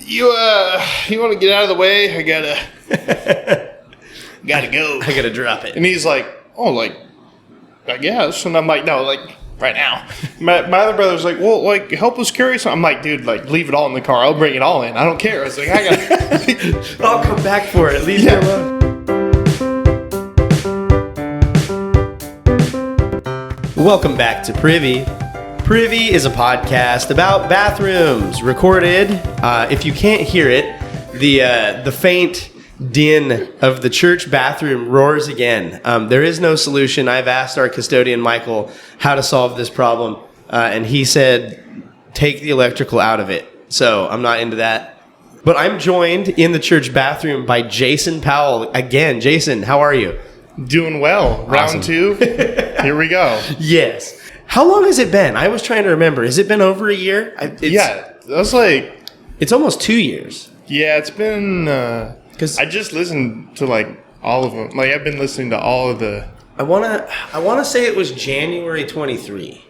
you want to get out of the way? I gotta go. I gotta drop it. And he's like, oh, like, I guess. And I'm like, no, like, right now. My other brother's like, well, like, help us carry something. I'm like, dude, like, leave it all in the car. I'll bring it all in. I don't care. I was like, I got I'll come back for it. Leave me alone. Welcome back to Privy. Privy is a podcast about bathrooms, recorded. If you can't hear it, the faint din of the church bathroom roars again. There is no solution. I've asked our custodian, Michael, how to solve this problem, and he said, take the electrical out of it. So I'm not into that. But I'm joined in the church bathroom by Jason Powell. Again, Jason, how are you? doing well. Awesome. Round 2. Here we go. Yes. How long has it been? I was trying to remember. Has it been over a year? That's like... It's almost 2 years. Yeah, it's been... Because I just listened to, like, all of them. Like, I've been listening to all of the... I wanna say it was January 23.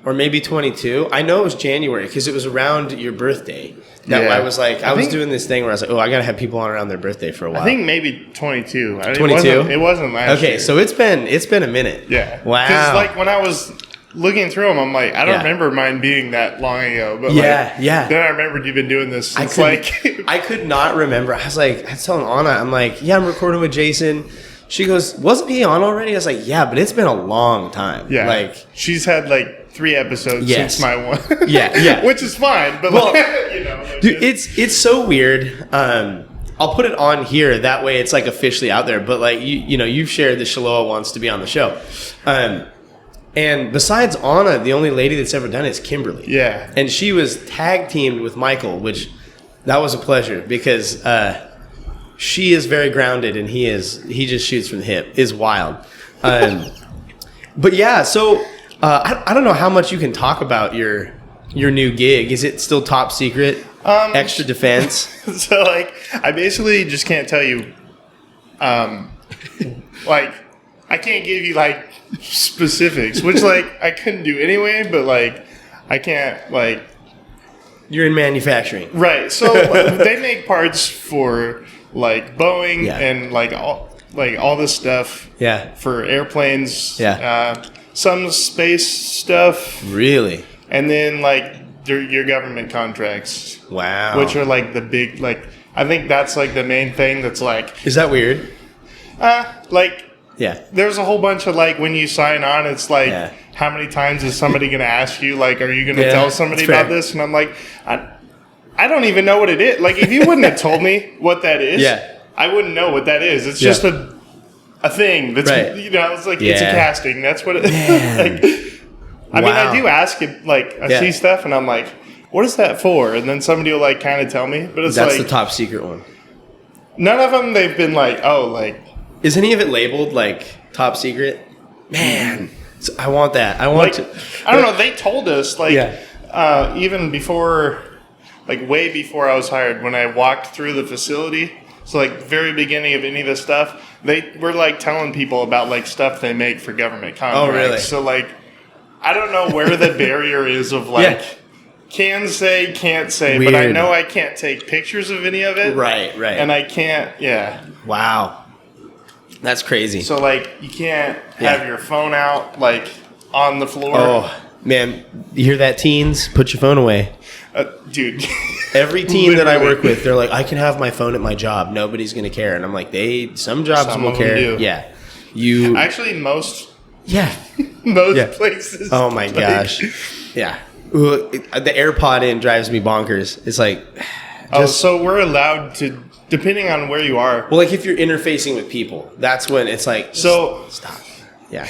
Or maybe 22. I know it was January because it was around your birthday. I was like, I was doing this thing where I was like, oh, I got to have people on around their birthday for a while. I think maybe 22. 22? It wasn't last year. Okay, so it's been a minute. Yeah. Wow. Because, like, when I was looking through them, I'm like, I don't remember mine being that long ago. But then I remembered you've been doing this since, I could not remember. I was telling Anna, I'm like, yeah, I'm recording with Jason. She goes, wasn't he on already? I was like, yeah, but it's been a long time. Yeah. Like, she's had, like, 3 episodes since my one. Yeah. Which is fine, but dude, it's so weird. I'll put it on here. That way it's like officially out there. But like you've shared that Shaloa wants to be on the show. And besides Anna, the only lady that's ever done it is Kimberly. Yeah. And she was tag teamed with Michael, which that was a pleasure because she is very grounded and he just shoots from the hip. Is wild. But yeah, so I don't know how much you can talk about your new gig. Is it still top secret? Extra defense? So, like, I basically just can't tell you, like, I can't give you, like, specifics, which, like, I couldn't do anyway, but, like, I can't, like... You're in manufacturing. Right. So, they make parts for, like, Boeing and, like all this stuff. Yeah. For airplanes. Yeah. Some space stuff. Really? And then, like, your government contracts. Wow. Which are, like, the big, like, I think that's, like, the main thing that's, like... Is that weird? Like... Yeah. There's a whole bunch of, like, when you sign on, it's, like, how many times is somebody going to ask you, like, are you going to tell somebody about this? And I'm like, I don't even know what it is. Like, if you wouldn't have told me what that is, I wouldn't know what that is. It's just a thing that's, it's like, it's a casting. That's what it is. Like, I mean, I do ask it, like, I see stuff and I'm like, what is that for? And then somebody will, like, kind of tell me. But it's that's the top secret one. None of them, they've been like, oh, like. Is any of it labeled, like, top secret? Man, so I want that. I want to. I don't know. They told us, like, even before, like, way before I was hired, when I walked through the facility, so, like, very beginning of any of this stuff, they were, like, telling people about, like, stuff they make for government contracts. Oh, really? So, like, I don't know where the barrier is of, like, can say, can't say, but I know I can't take pictures of any of it. Right. And I can't, Wow. That's crazy. So, like, you can't have your phone out, like, on the floor. Oh, man. You hear that, teens? Put your phone away. Dude. Every teen that I work with, they're like, I can have my phone at my job. Nobody's going to care. And I'm like, some jobs will care. Do. Yeah. Actually, most places. Oh, my gosh. Yeah. The AirPod in drives me bonkers. It's like... so we're allowed to... Depending on where you are. Well, like if you're interfacing with people, that's when it's like, stop. Yeah.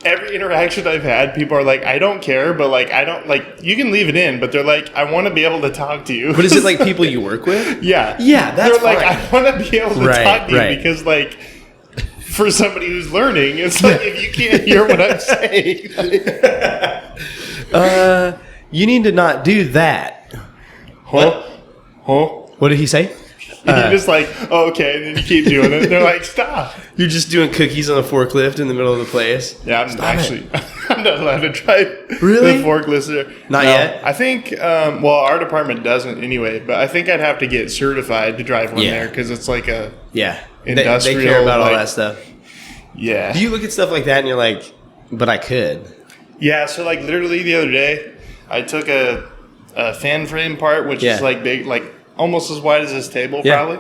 Every interaction I've had, people are like, I don't care, but like, I don't, like, you can leave it in, but they're like, I want to be able to talk to you. But is it like people you work with? Yeah. Yeah, that's They're like, I want to be able to talk to you because, like, for somebody who's learning, it's like, if you can't hear what I'm saying. You need to not do that. Huh? What did he say? You're just like, oh, okay, and then you keep doing it. They're like, stop. You're just doing cookies on a forklift in the middle of the place. Yeah, I'm actually. I'm not allowed to drive Really? the forklifts there. Not yet? I think, well, our department doesn't anyway, but I think I'd have to get certified to drive one there because it's like a industrial. They care about all that stuff. Yeah. Do you look at stuff like that and you're like, but I could? Yeah, so like literally the other day, I took a fan frame part, which is like big, like almost as wide as this table probably.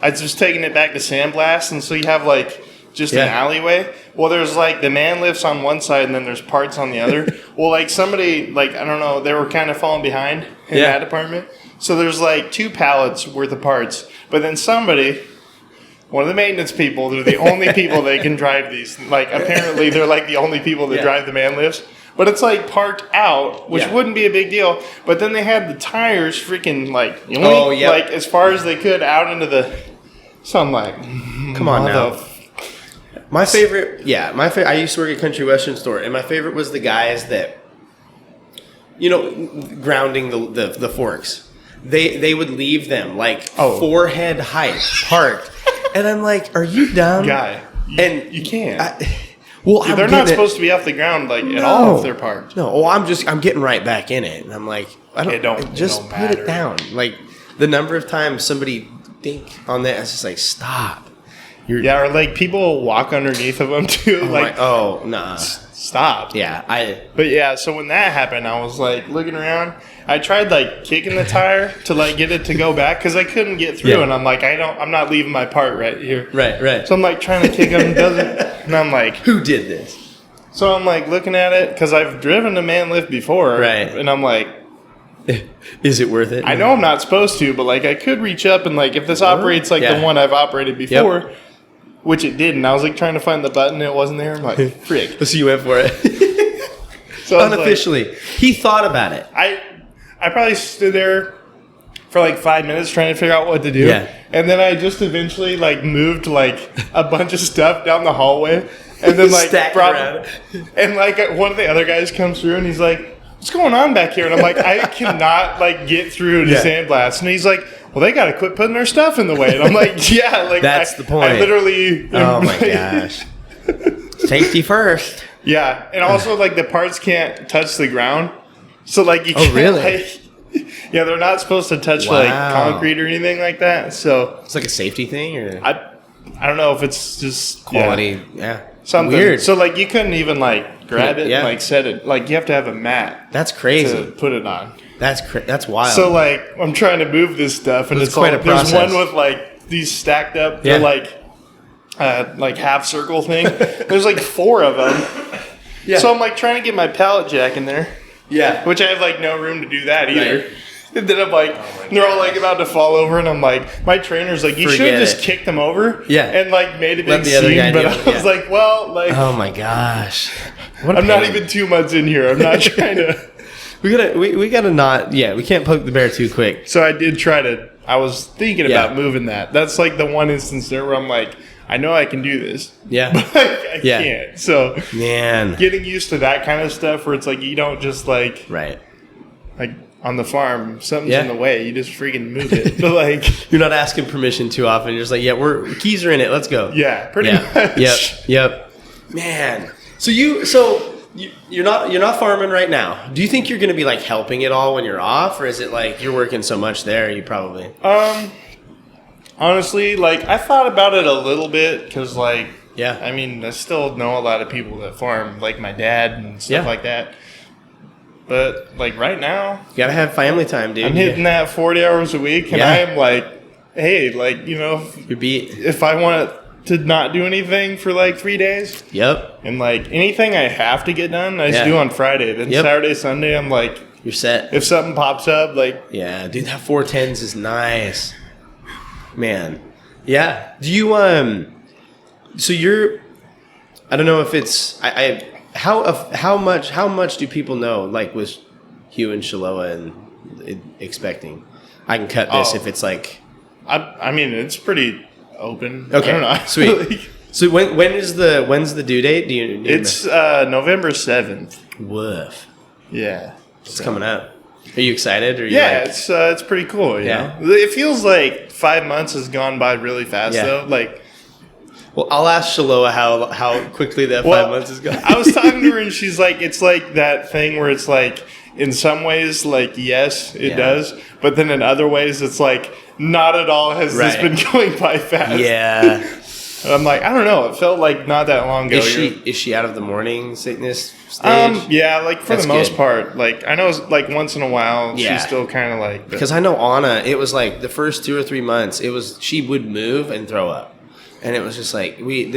I was just taking it back to sandblast, and so you have like just an alleyway. Well, there's like the man lifts on one side, and then there's parts on the other. Well, like somebody, like I don't know, they were kind of falling behind in that department. So there's like 2 pallets worth of parts, but then somebody, one of the maintenance people, they're the only people that can drive these. Like apparently they're like the only people that drive the man lifts. But it's like parked out, which wouldn't be a big deal. But then they had the tires freaking like like as far as they could out into the. So I'm like, come on now. My favorite. I used to work at Country Western store, and my favorite was the guys that, grounding the forks. They would leave them like forehead height parked, and I'm like, are you dumb, guy? And you can't. They're not supposed to be off the ground at all if they're parked. No, I'm getting right back in it, and I'm like, just put it down. Like the number of times somebody think on that, it's just like stop. Or like people walk underneath of them too. Nah, stop. Yeah, so when that happened, I was like looking around. I tried like kicking the tire to like get it to go back because I couldn't get through, and I'm like, I'm not leaving my part right here. Right. So I'm like trying to kick him, doesn't, and I'm like, who did this? So I'm like looking at it because I've driven a man lift before, right? And I'm like, is it worth it? I know I'm not supposed to, but like I could reach up and like if this operates like the one I've operated before, which it didn't. I was like trying to find the button, it wasn't there. I'm like, frick. So you went for it. So unofficially, he thought about it. I probably stood there for like 5 minutes trying to figure out what to do. Yeah. And then I just eventually like moved like a bunch of stuff down the hallway and then like around. And like one of the other guys comes through and he's like, what's going on back here? And I'm like, I cannot like get through to sandblast. And he's like, well, they got to quit putting their stuff in the way. And I'm like, that's the point. I literally. Oh my gosh. Safety first. Yeah. And also like the parts can't touch the ground. So like you can't like, they're not supposed to touch like concrete or anything like that. So it's like a safety thing, or I don't know if it's just quality. Something weird. So like you couldn't even like grab it, and, like set it. Like you have to have a mat. That's crazy. To put it on. That's wild. So like I'm trying to move this stuff, and it's quite a process. There's one with like these stacked up. They're like half circle thing. There's like 4 of them. Yeah. So I'm like trying to get my pallet jack in there. Yeah. Which I have like no room to do that either. Right. And then I'm like, they're all like about to fall over, and I'm like, my trainer's like, you should have just kicked them over, and like made a big scene. But I was like, well, like, oh my gosh, I'm not even 2 months in here. I'm not trying to. we gotta not. Yeah, we can't poke the bear too quick. So I did try to. I was thinking about moving that. That's like the one instance there where I'm like, I know I can do this. Yeah. But I can't. So man, getting used to that kind of stuff where it's like you don't just like like on the farm, something's in the way, you just freaking move it. But like you're not asking permission too often. You're just like, we're keys are in it. Let's go. Yeah, pretty much. Yep. Man. So you're not farming right now. Do you think you're going to be like helping it all when you're off, or is it like you're working so much there you probably? Honestly, like I thought about it a little bit because like I mean I still know a lot of people that farm, like my dad and stuff like that. But like right now, you gotta have family time, dude. I'm hitting that 40 hours a week, and I am like, hey, like you're beat. If I want to not do anything for like 3 days, and like anything I have to get done, I just do on Friday. Then Saturday, Sunday, I'm like, you're set. If something pops up, like dude, that 410s is nice, man. Yeah. Do you So you're, I don't know if it's How much do people know, like with Hugh and Shiloah and expecting? I can cut this if it's like... I mean, it's pretty open. Okay, I don't know. Sweet. So when's the due date? Do you it's November 7th. Woof. Yeah. It's coming up. Are you excited? Or it's pretty cool. You know? It feels like 5 months has gone by really fast, though. Like... Well, I'll ask Shaloa how quickly that 5 months is going. I was talking to her, and she's like, it's like that thing where it's like, in some ways, like, yes, it does. But then in other ways, it's like, not at all has this been going by fast. Yeah. I'm like, I don't know. It felt like not that long ago. Is she out of the morning sickness stage? Yeah, like for the most part. Like I know, like once in a while, she's still kind of like. Because I know Anna, it was like the first 2 or 3 months, she would move and throw up, and it was just like we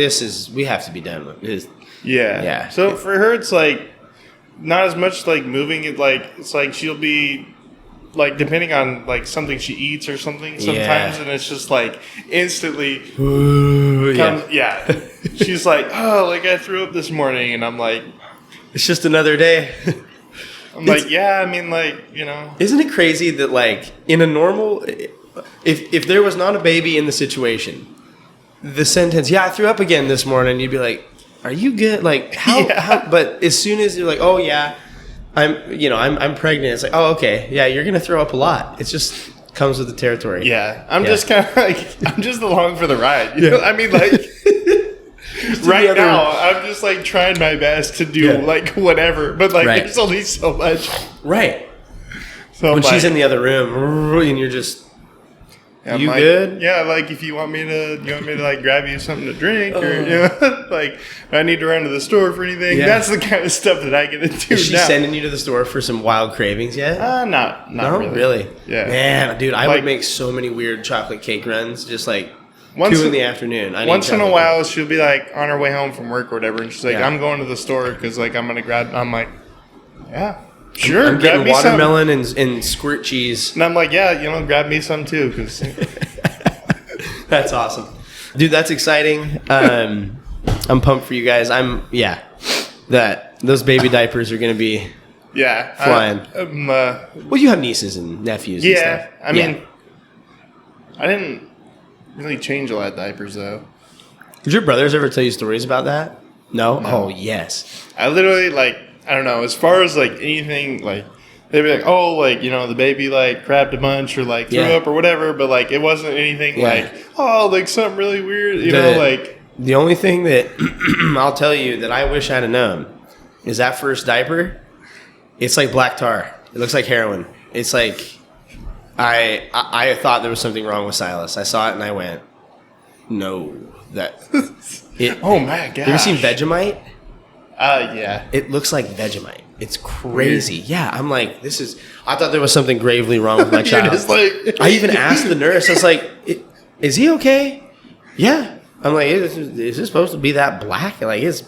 have to be done with this. Yeah. So for her, it's like not as much like moving. It's like she'll be. Like, depending on, like, something she eats or something sometimes, and it's just, like, instantly She's like, oh, like, I threw up this morning, and I'm like... It's just another day. I'm like, yeah, I mean, like, you know... Isn't it crazy that, like, in a normal... If there was not a baby in the situation, the sentence, yeah, I threw up again this morning, you'd be like, are you good? Like, how but as soon as you're like, oh, yeah... I'm pregnant. It's like, oh, okay. Yeah, you're going to throw up a lot. It just comes with the territory. Yeah. I'm just kind of like, I'm just along for the ride. You know? I mean, like, right now, I'm just like trying my best to do like whatever. But like, there's only so much. Right. So when she's in the other room and you're just, you like, good? Yeah, like if you want me to like grab you something to drink or you know, like I need to run to the store for anything. Yeah. That's the kind of stuff that I get into. Is she sending you to the store for some wild cravings yet? Not really. Yeah. Man, dude, I would make so many weird chocolate cake runs just like 2 in the afternoon. Once in a while, she'll be like on her way home from work or whatever, and she's like, I'm going to the store because like I'm gonna grab. I'm like, yeah. Sure, I'm getting watermelon and squirt cheese. And I'm like, yeah, grab me some too. Cause that's awesome. Dude, that's exciting. I'm pumped for you guys. Those baby diapers are going to be flying. Well, you have nieces and nephews and stuff. I mean, I didn't really change a lot of diapers, though. Did your brothers ever tell you stories about that? No? Oh, yes. I literally, like... I don't know. As far as like anything, like they'd be like, "Oh, like the baby like crapped a bunch or like threw up or whatever," but like it wasn't anything like, "Oh, like something really weird," you know. Like the only thing that I'll tell you that I wish I'd have known is that first diaper. It's like black tar. It looks like heroin. It's like I thought there was something wrong with Silas. I saw it and I went, "No, that." Oh my god! You ever seen Vegemite? Yeah. It looks like Vegemite. It's crazy. Weird. Yeah, I'm like, I thought there was something gravely wrong with my child. I even asked the nurse, I was like, is he okay? Yeah. I'm like, is this supposed to be that black? Like, it's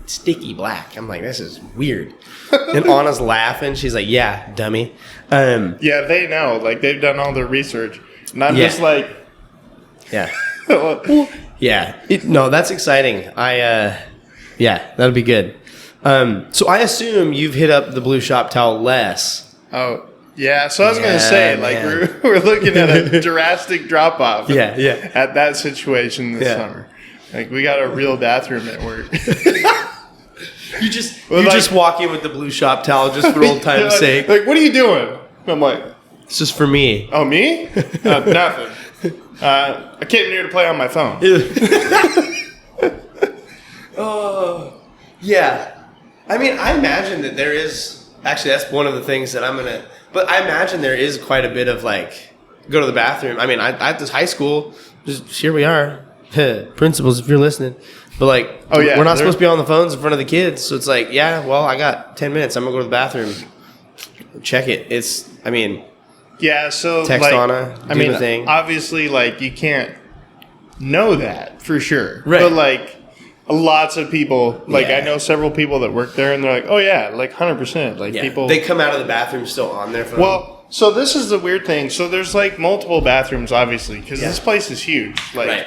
sticky black. I'm like, this is weird. And Anna's laughing. She's like, yeah, dummy. Yeah, they know. Like, they've done all their research. And I'm just like... Yeah. Yeah. No, that's exciting. Yeah, that'll be good. So I assume you've hit up the Blue Shop towel less. Oh, yeah. So I was going to say, like, we're looking at a drastic drop-off at that situation this summer. Like, we got a real bathroom at work. You just walk in with the Blue Shop towel just for old time's sake. Like, what are you doing? I'm like... It's just for me. Oh, me? Nothing. I came here to play on my phone. Oh, yeah. I mean, I imagine that there is... Actually, that's one of the things that I'm going to... But I imagine there is quite a bit of, like, go to the bathroom. I mean, at this high school, just here we are. Principals, if you're listening. But, like, we're not supposed to be on the phones in front of the kids. So it's like, yeah, well, I got 10 minutes. I'm going to go to the bathroom. Check it. Yeah, so, text Anna, do the thing. Obviously, like, you can't know that for sure. Right. But, like... Lots of people, like I know several people that work there, and they're like, "Oh yeah, like 100%." Like people, they come out of the bathroom still on their phone. Well, so this is the weird thing. So there's like multiple bathrooms, obviously, because this place is huge. Like,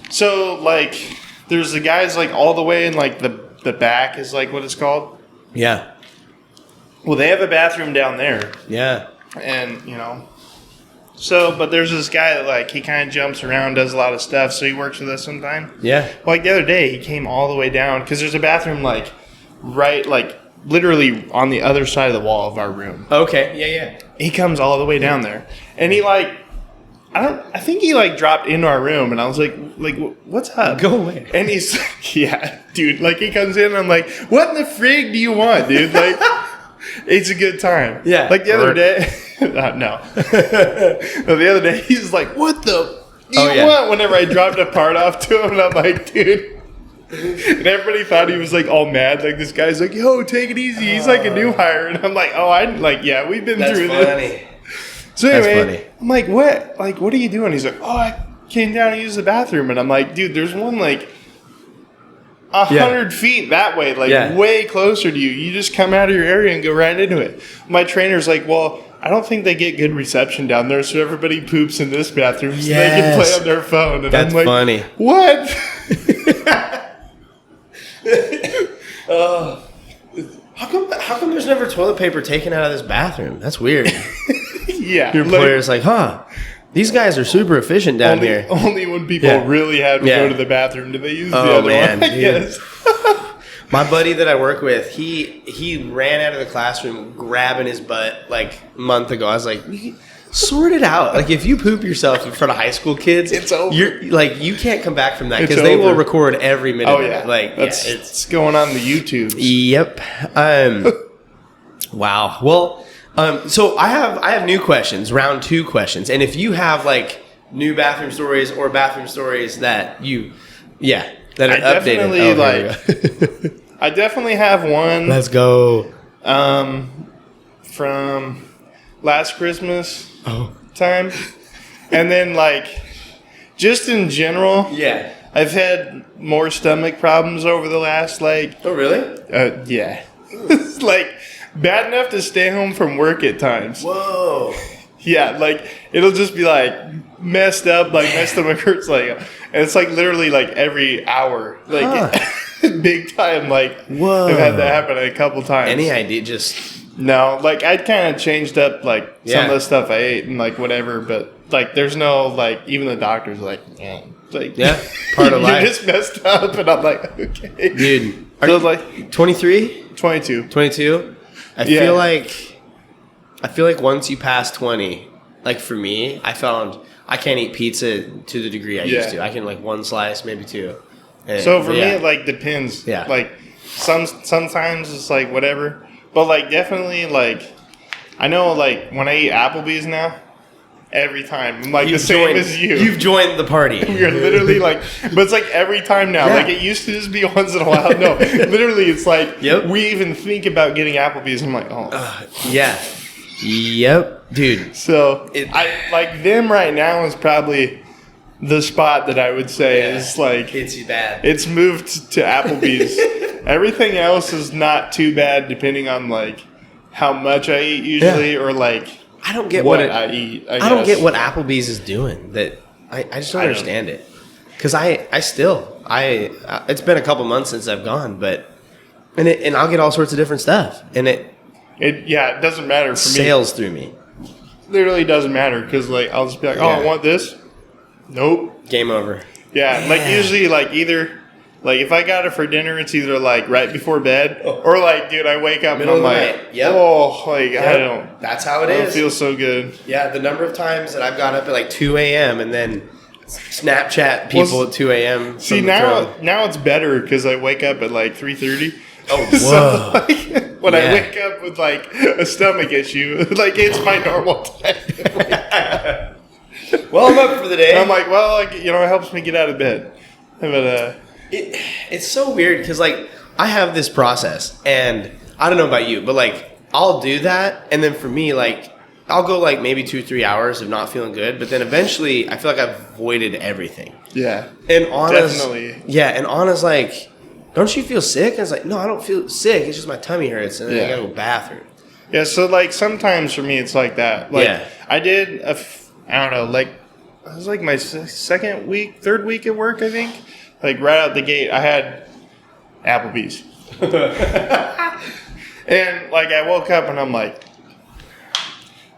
so like there's the guys like all the way in like the back is like what it's called. Yeah. Well, they have a bathroom down there. Yeah. And So, but there's this guy that, like, he kind of jumps around, does a lot of stuff, so he works with us sometime. Yeah. Like, the other day, he came all the way down, because there's a bathroom, like, right, like, literally on the other side of the wall of our room. Okay, yeah. He comes all the way down there, and he, like, I think he like dropped into our room, and I was like, what's up? Go away. And he's yeah, dude. Like he comes in, and I'm like, what in the frig do you want, dude? Like, it's a good time. Yeah. Like the other day, no, the other day he's like, what the do you want? Whenever I dropped a part off to him, and I'm like, dude. And everybody thought he was like all mad. Like this guy's like, yo, take it easy. He's like a new hire, and I'm like, oh, yeah, we've been through this. So anyway, I'm like, what? Like, what are you doing? He's like, oh, I came down to use the bathroom. And I'm like, dude, there's one like 100 feet that way, like way closer to you. You just come out of your area and go right into it. My trainer's like, well, I don't think they get good reception down there, so everybody poops in this bathroom so they can play on their phone. And that's I'm like, funny. What? How come there's never toilet paper taken out of this bathroom? That's weird. Yeah. Your employer's like, these guys are super efficient down here. Only when people really have to go to the bathroom do they use the other one. Yes. My buddy that I work with, he ran out of the classroom grabbing his butt like a month ago. I was like, sort it out. Like if you poop yourself in front of high school kids, it's over. You can't come back from that because they will record every minute of it. Like it's going on the YouTube. Yep. Wow. Well, so I have new questions, round 2 questions. And if you have like new bathroom stories or bathroom stories that that are updated. I definitely have one. Let's go. From last Christmas time. And then like just in general. Yeah. I've had more stomach problems over the last like. Oh really? Yeah. It's like bad enough to stay home from work at times. Whoa. Yeah, like it'll just be like messed up, like my stomach hurts, like, and it's like literally like every hour, like big time. Like, whoa, I've had that happen a couple times. Any idea? Just no, like I kind of changed up like some of the stuff I ate and like whatever, but like there's no like even the doctor's like, part of life. You just messed up, and I'm like, okay, dude. Are you like 23? 22. 22? I feel like once you pass 20, like for me, I found I can't eat pizza to the degree I used to. I can like one slice, maybe 2. And, so for me, it like depends. Yeah. Like sometimes it's like whatever, but like definitely like I know like when I eat Applebee's now, every time I'm like the same as you. You've joined the party. We're literally like, but it's like every time now. Like it used to just be once in a while. No, literally it's like we even think about getting Applebee's. I'm like, Yep, dude. So I like them right now is probably the spot that I would say is like it's bad. It's moved to Applebee's. Everything else is not too bad depending on like how much I eat usually or like I don't get what I eat. I don't get what Applebee's is doing. That I just don't understand it. Because it's been a couple months since I've gone, but and I'll get all sorts of different stuff, and it doesn't matter for me. Sails through me. Literally doesn't matter because like I'll just be like, I want this. Nope. Game over. Yeah, like usually like either like if I got it for dinner, it's either like right before bed or like dude, I wake up and I'm like, I don't. That's how it is. I don't feel so good. Yeah, the number of times that I've got up at like 2 a.m. and then Snapchat people at 2 a.m. See now it's better because I wake up at like 3:30. Oh, whoa. So, like, when I wake up with like a stomach issue, like it's my normal time. Well, I'm up for the day. And I'm like, well, like, it helps me get out of bed. But it's so weird because like I have this process, and I don't know about you, but like I'll do that, and then for me, like I'll go like maybe 2-3 hours of not feeling good, but then eventually I feel like I've avoided everything. Yeah, and Anna's definitely. Yeah, and Anna's like, don't you feel sick? And I was like, no, I don't feel sick. It's just my tummy hurts, and then I gotta go to the bathroom. Yeah, so like sometimes for me it's like that. Like I did I don't know, like it was like my third week at work, I think. Like right out the gate, I had Applebee's. And like I woke up and I'm like,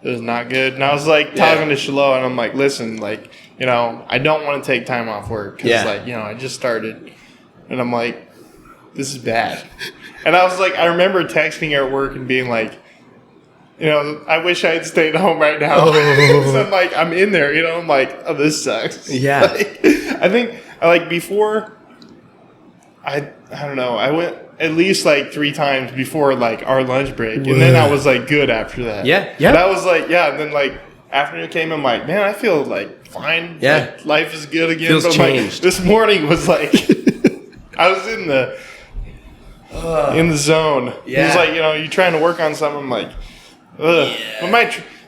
this is not good. And I was like talking to Shiloh and I'm like, listen, like, I don't want to take time off work because like, I just started. And I'm like, this is bad. And I was like, I remember texting her at work and being like, I wish I had stayed home right now. So I'm like, I'm in there, I'm like, oh, this sucks. Yeah. I think, before, I don't know, I went at least, 3 times before, our lunch break. And then I was, good after that. Yeah. But I was and then, afternoon came, I'm like, man, I feel, fine. Yeah. Life is good again. Feels but, changed. This morning was, I was in the zone. Yeah. He's you're trying to work on something. I'm like, ugh. Yeah. But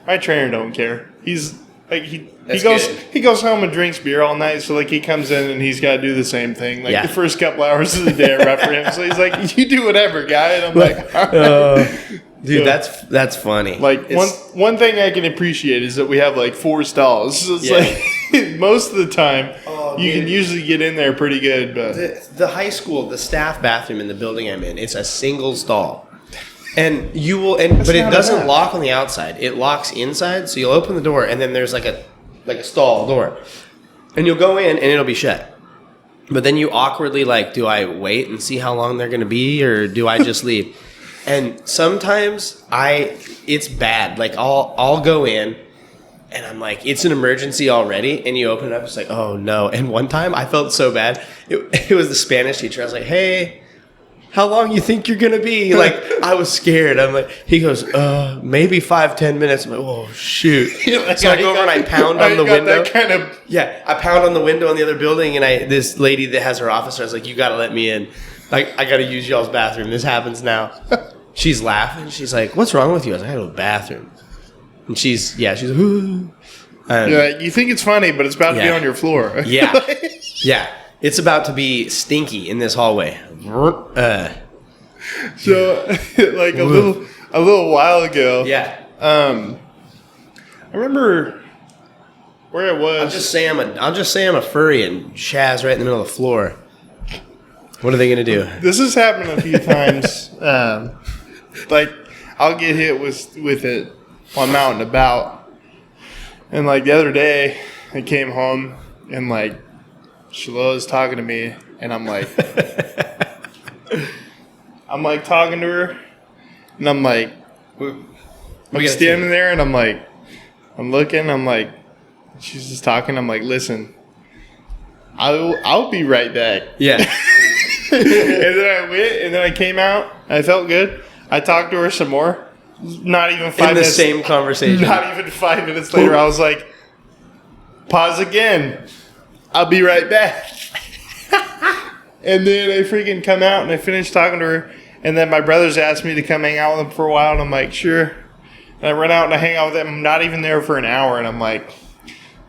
my trainer don't care. He's he That's goes home and drinks beer all night. So he comes in and he's got to do the same thing. The first couple hours of the day are rough for him. So he's like, you do whatever, guy. And I'm like, all right. Dude, that's funny. One thing I can appreciate is that we have 4 stalls. So it's most of the time you can usually get in there pretty good. But the high school, the staff bathroom in the building I'm in, it's a single stall. And but it doesn't lock on the outside. It locks inside. So you'll open the door and then there's a stall door. And you'll go in and it'll be shut. But then you awkwardly do I wait and see how long they're going to be or do I just leave? And sometimes it's bad. I'll go in and I'm like, it's an emergency already. And you open it up, it's like, oh no. And one time I felt so bad. It was the Spanish teacher. I was like, hey, how long you think you're going to be? I was scared. I'm like, he goes, maybe 5-10 minutes. I'm like, oh shoot. So I go over and I pound on the window. I pound on the window in the other building. And this lady that has her office, I was like, you got to let me in. I got to use y'all's bathroom. This happens now. She's laughing. She's like, what's wrong with you? I was like, I go to the bathroom. And she's like, ooh. You think it's funny, but it's about to be on your floor. Yeah. It's about to be stinky in this hallway. So, a little while ago. Yeah. I remember where it was. I'll just say I'm a furry and Shaz right in the middle of the floor. What are they gonna do? This has happened a few times. I'll get hit with it while I'm out and about. And the other day, I came home and Shalo's talking to me, and I'm talking to her, and I'm standing there, and I'm looking, she's just talking, I'm like, listen, I'll be right back. Yeah. And then I went, and then I came out, and I felt good. I talked to her some more. Not even 5 minutes. In the same conversation. Not even 5 minutes later, I was like, pause again. I'll be right back. And then I freaking come out and I finish talking to her. And then my brothers asked me to come hang out with them for a while. And I'm like, sure. And I run out and I hang out with them. I'm not even there for an hour. And I'm like,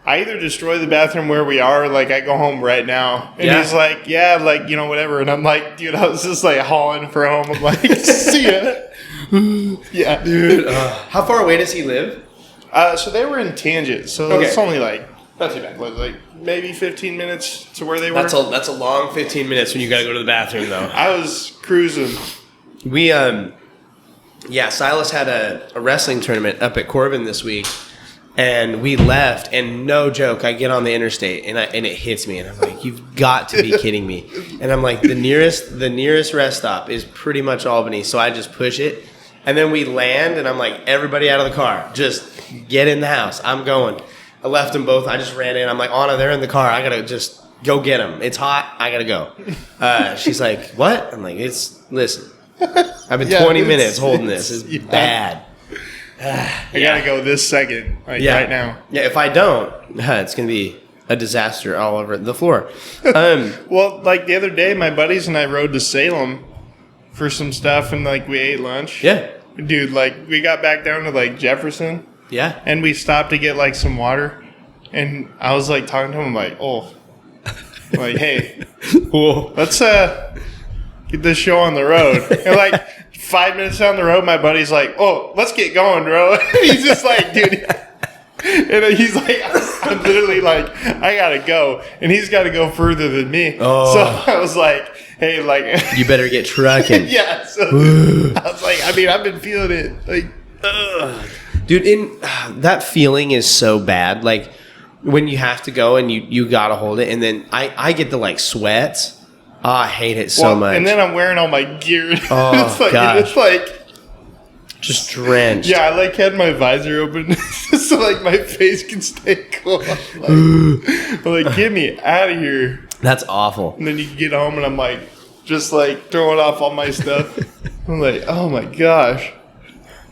I either destroy the bathroom where we are or I go home right now. And he's like, yeah, whatever. And I'm like, dude, I was just hauling for home. I'm like, see ya. Yeah. Dude. How far away does he live? So they were in Tangent. So it's only not too bad. Maybe 15 minutes to where they were. That's a long 15 minutes when you got to go to the bathroom, though. I was cruising. We, Silas had a wrestling tournament up at Corbin this week, and we left, and no joke, I get on the interstate, and it hits me, and I'm like, you've got to be kidding me. And I'm like, the nearest rest stop is pretty much Albany, so I just push it, and then we land, and I'm like, everybody out of the car, just get in the house, I'm going. I left them both. I just ran in. I'm like, Anna, they're in the car. I got to just go get them. It's hot. I got to go. She's like, what? I'm like, listen. I've been 20 minutes holding this. It's bad. I got to go this second, right now. Yeah, if I don't, it's going to be a disaster all over the floor. Well, the other day, my buddies and I rode to Salem for some stuff, and, we ate lunch. Yeah. Dude, we got back down to, Jefferson. Yeah. And we stopped to get some water. And I was talking to him hey, let's get this show on the road. And 5 minutes down the road, my buddy's like, oh, let's get going, bro. And he's just dude. And he's I'm literally I gotta go. And he's gotta go further than me. Oh. So I was like, hey, you better get trucking. Yeah. So I was I've been feeling it. Dude, that feeling is so bad. When you have to go and you gotta hold it, and then I get the sweats. Oh, I hate it so much. And then I'm wearing all my gear. Oh, gosh. Just drenched. Yeah, I like had my visor open so like my face can stay cool. I'm like, get me out of here. That's awful. And then you get home and I'm like, just like throwing off all my stuff. I'm like, oh my gosh.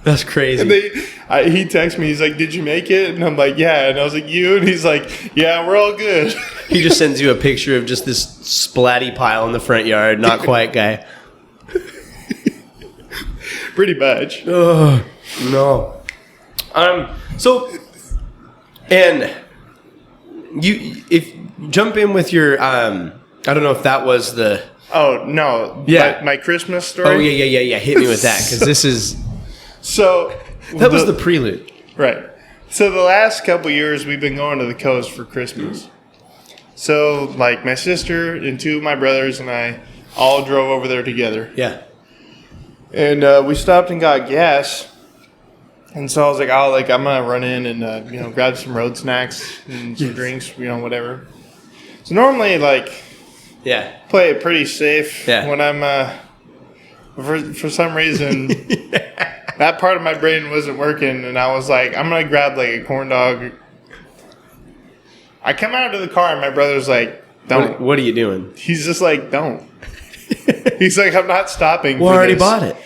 That's crazy. And he texts me, he's like, did you make it? And I'm like, yeah. And I was like, you? And he's like, yeah, we're all good. He just sends you a picture of just this splatty pile in the front yard. Not quite guy. Pretty much. Oh, no. So, and if jump in with your, I don't know if that was the. Oh, no. Yeah. My Christmas story? Oh, yeah. Hit me with that, because this is. So. That was the prelude. Right. So the last couple years, we've been going to the coast for Christmas. So, like, my sister and two of my brothers and I all drove over there together. Yeah. And we stopped and got gas. And so I was like, I'm going to run in and, grab some road snacks and some drinks, whatever. So normally, like, play it pretty safe when I'm, for some reason, that part of my brain wasn't working. And I was like, I'm going to grab, like, a corn dog. I come out of the car and my brother's like, don't. What are you doing? He's just like, don't. He's like, I'm not stopping. Well, I already bought it.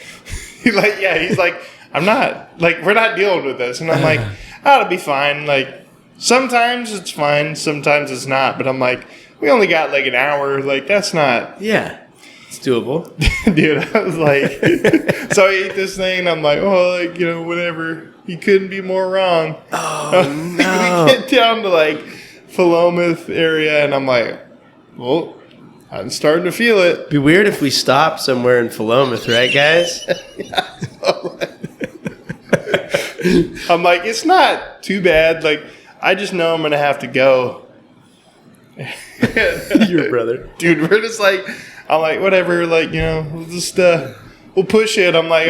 He's like, I'm not. Like, we're not dealing with this. And I'm like, it'll be fine. Like, sometimes it's fine. Sometimes it's not. But I'm like, we only got like an hour. Like, that's not. Yeah. It's doable. Dude, I was like, so I ate this thing. And I'm like, oh, like, whatever. You couldn't be more wrong. Oh, no. We get down to like Philomath area. And I'm like, well, I'm starting to feel it. Be weird if we stopped somewhere in Philomath, right, guys? I'm like, it's not too bad. Like, I just know I'm going to have to go. Your brother. Dude, we're just like, I'm like, whatever. Like, we'll just, we'll push it. I'm like,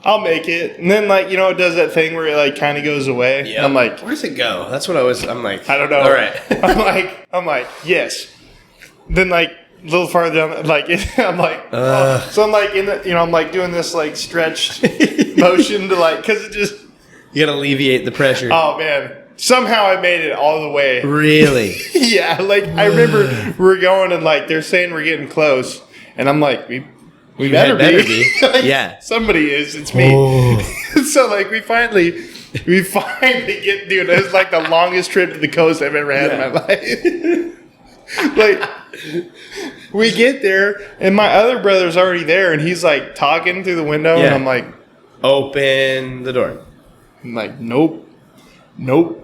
I'll make it. And then, like, it does that thing where it, like, kind of goes away. Yeah. I'm like, where does it go? That's what I'm like, I don't know. All right. I'm like, yes. Then, like, a little farther down, like, I'm like, oh. So I'm like, I'm like doing this, like, stretched motion to, like, because it just. You got to alleviate the pressure. Oh, man. Somehow I made it all the way. Really? Yeah. Like, I remember we're going and, like, they're saying we're getting close. And I'm like, we better be. Like, yeah. Somebody is. It's me. Oh. So, like, we finally get, dude, it was like the longest trip to the coast I've ever had in my life. Like, we get there, and my other brother's already there, and he's, like, talking through the window, and I'm like, open the door. I'm like, nope. And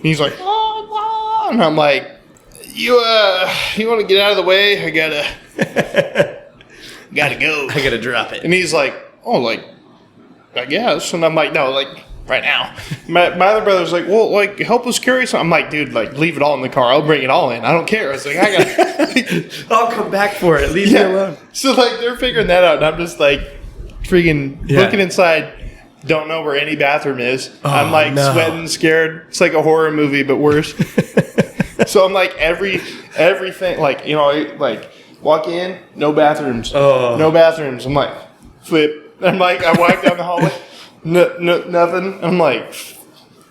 he's like, oh, and I'm like, you want to get out of the way? I gotta go. I gotta drop it. And he's like, oh, like, I guess. And I'm like, no, like, right now. My other brother's like, well, like, help us carry something. I'm like, dude, like, leave it all in the car. I'll bring it all in. I don't care. I was like, I got I'll come back for it. Leave me alone. So, like, they're figuring that out. And I'm just, like, freaking looking inside. Don't know where any bathroom is. Oh, I'm, like, sweating, scared. It's like a horror movie, but worse. So I'm, like, everything, like, like, walk in, no bathrooms. Oh. No bathrooms. I'm like, flip. I'm like, I walk down the hallway. Nothing. I'm like,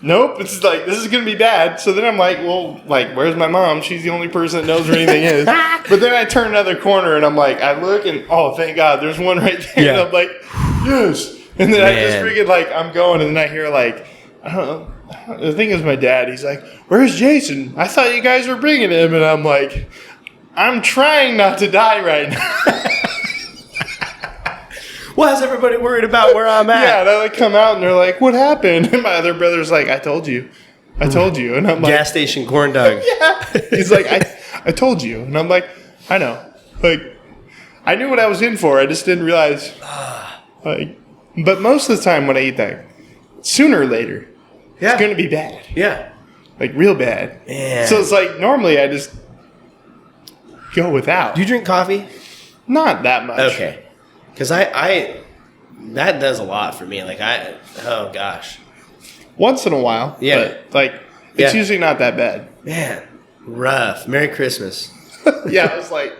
nope. It's like, this is going to be bad. So then I'm like, well, like, where's my mom? She's the only person that knows where anything is. But then I turn another corner and I'm like, I look and, oh, thank God, there's one right there. Yeah. And I'm like, yes. And then I just freaking, like, I'm going and then I hear, like, I don't know. The thing is, my dad, he's like, where's Jason? I thought you guys were bringing him. And I'm like, I'm trying not to die right now. Why is everybody worried about where I'm at? Yeah, and I like come out and they're like, what happened? And my other brother's like, I told you. And I'm like, gas station corn dog. Yeah. He's like, I told you. And I'm like, I know. Like, I knew what I was in for. I just didn't realize. Like, but most of the time when I eat that, sooner or later, it's going to be bad. Yeah. Like, real bad. Yeah. So it's like, normally I just go without. Do you drink coffee? Not that much. Okay. Because I that does a lot for me. Like, oh gosh. Once in a while. Yeah. But, like, it's usually not that bad. Man, rough. Merry Christmas. Yeah, I was like.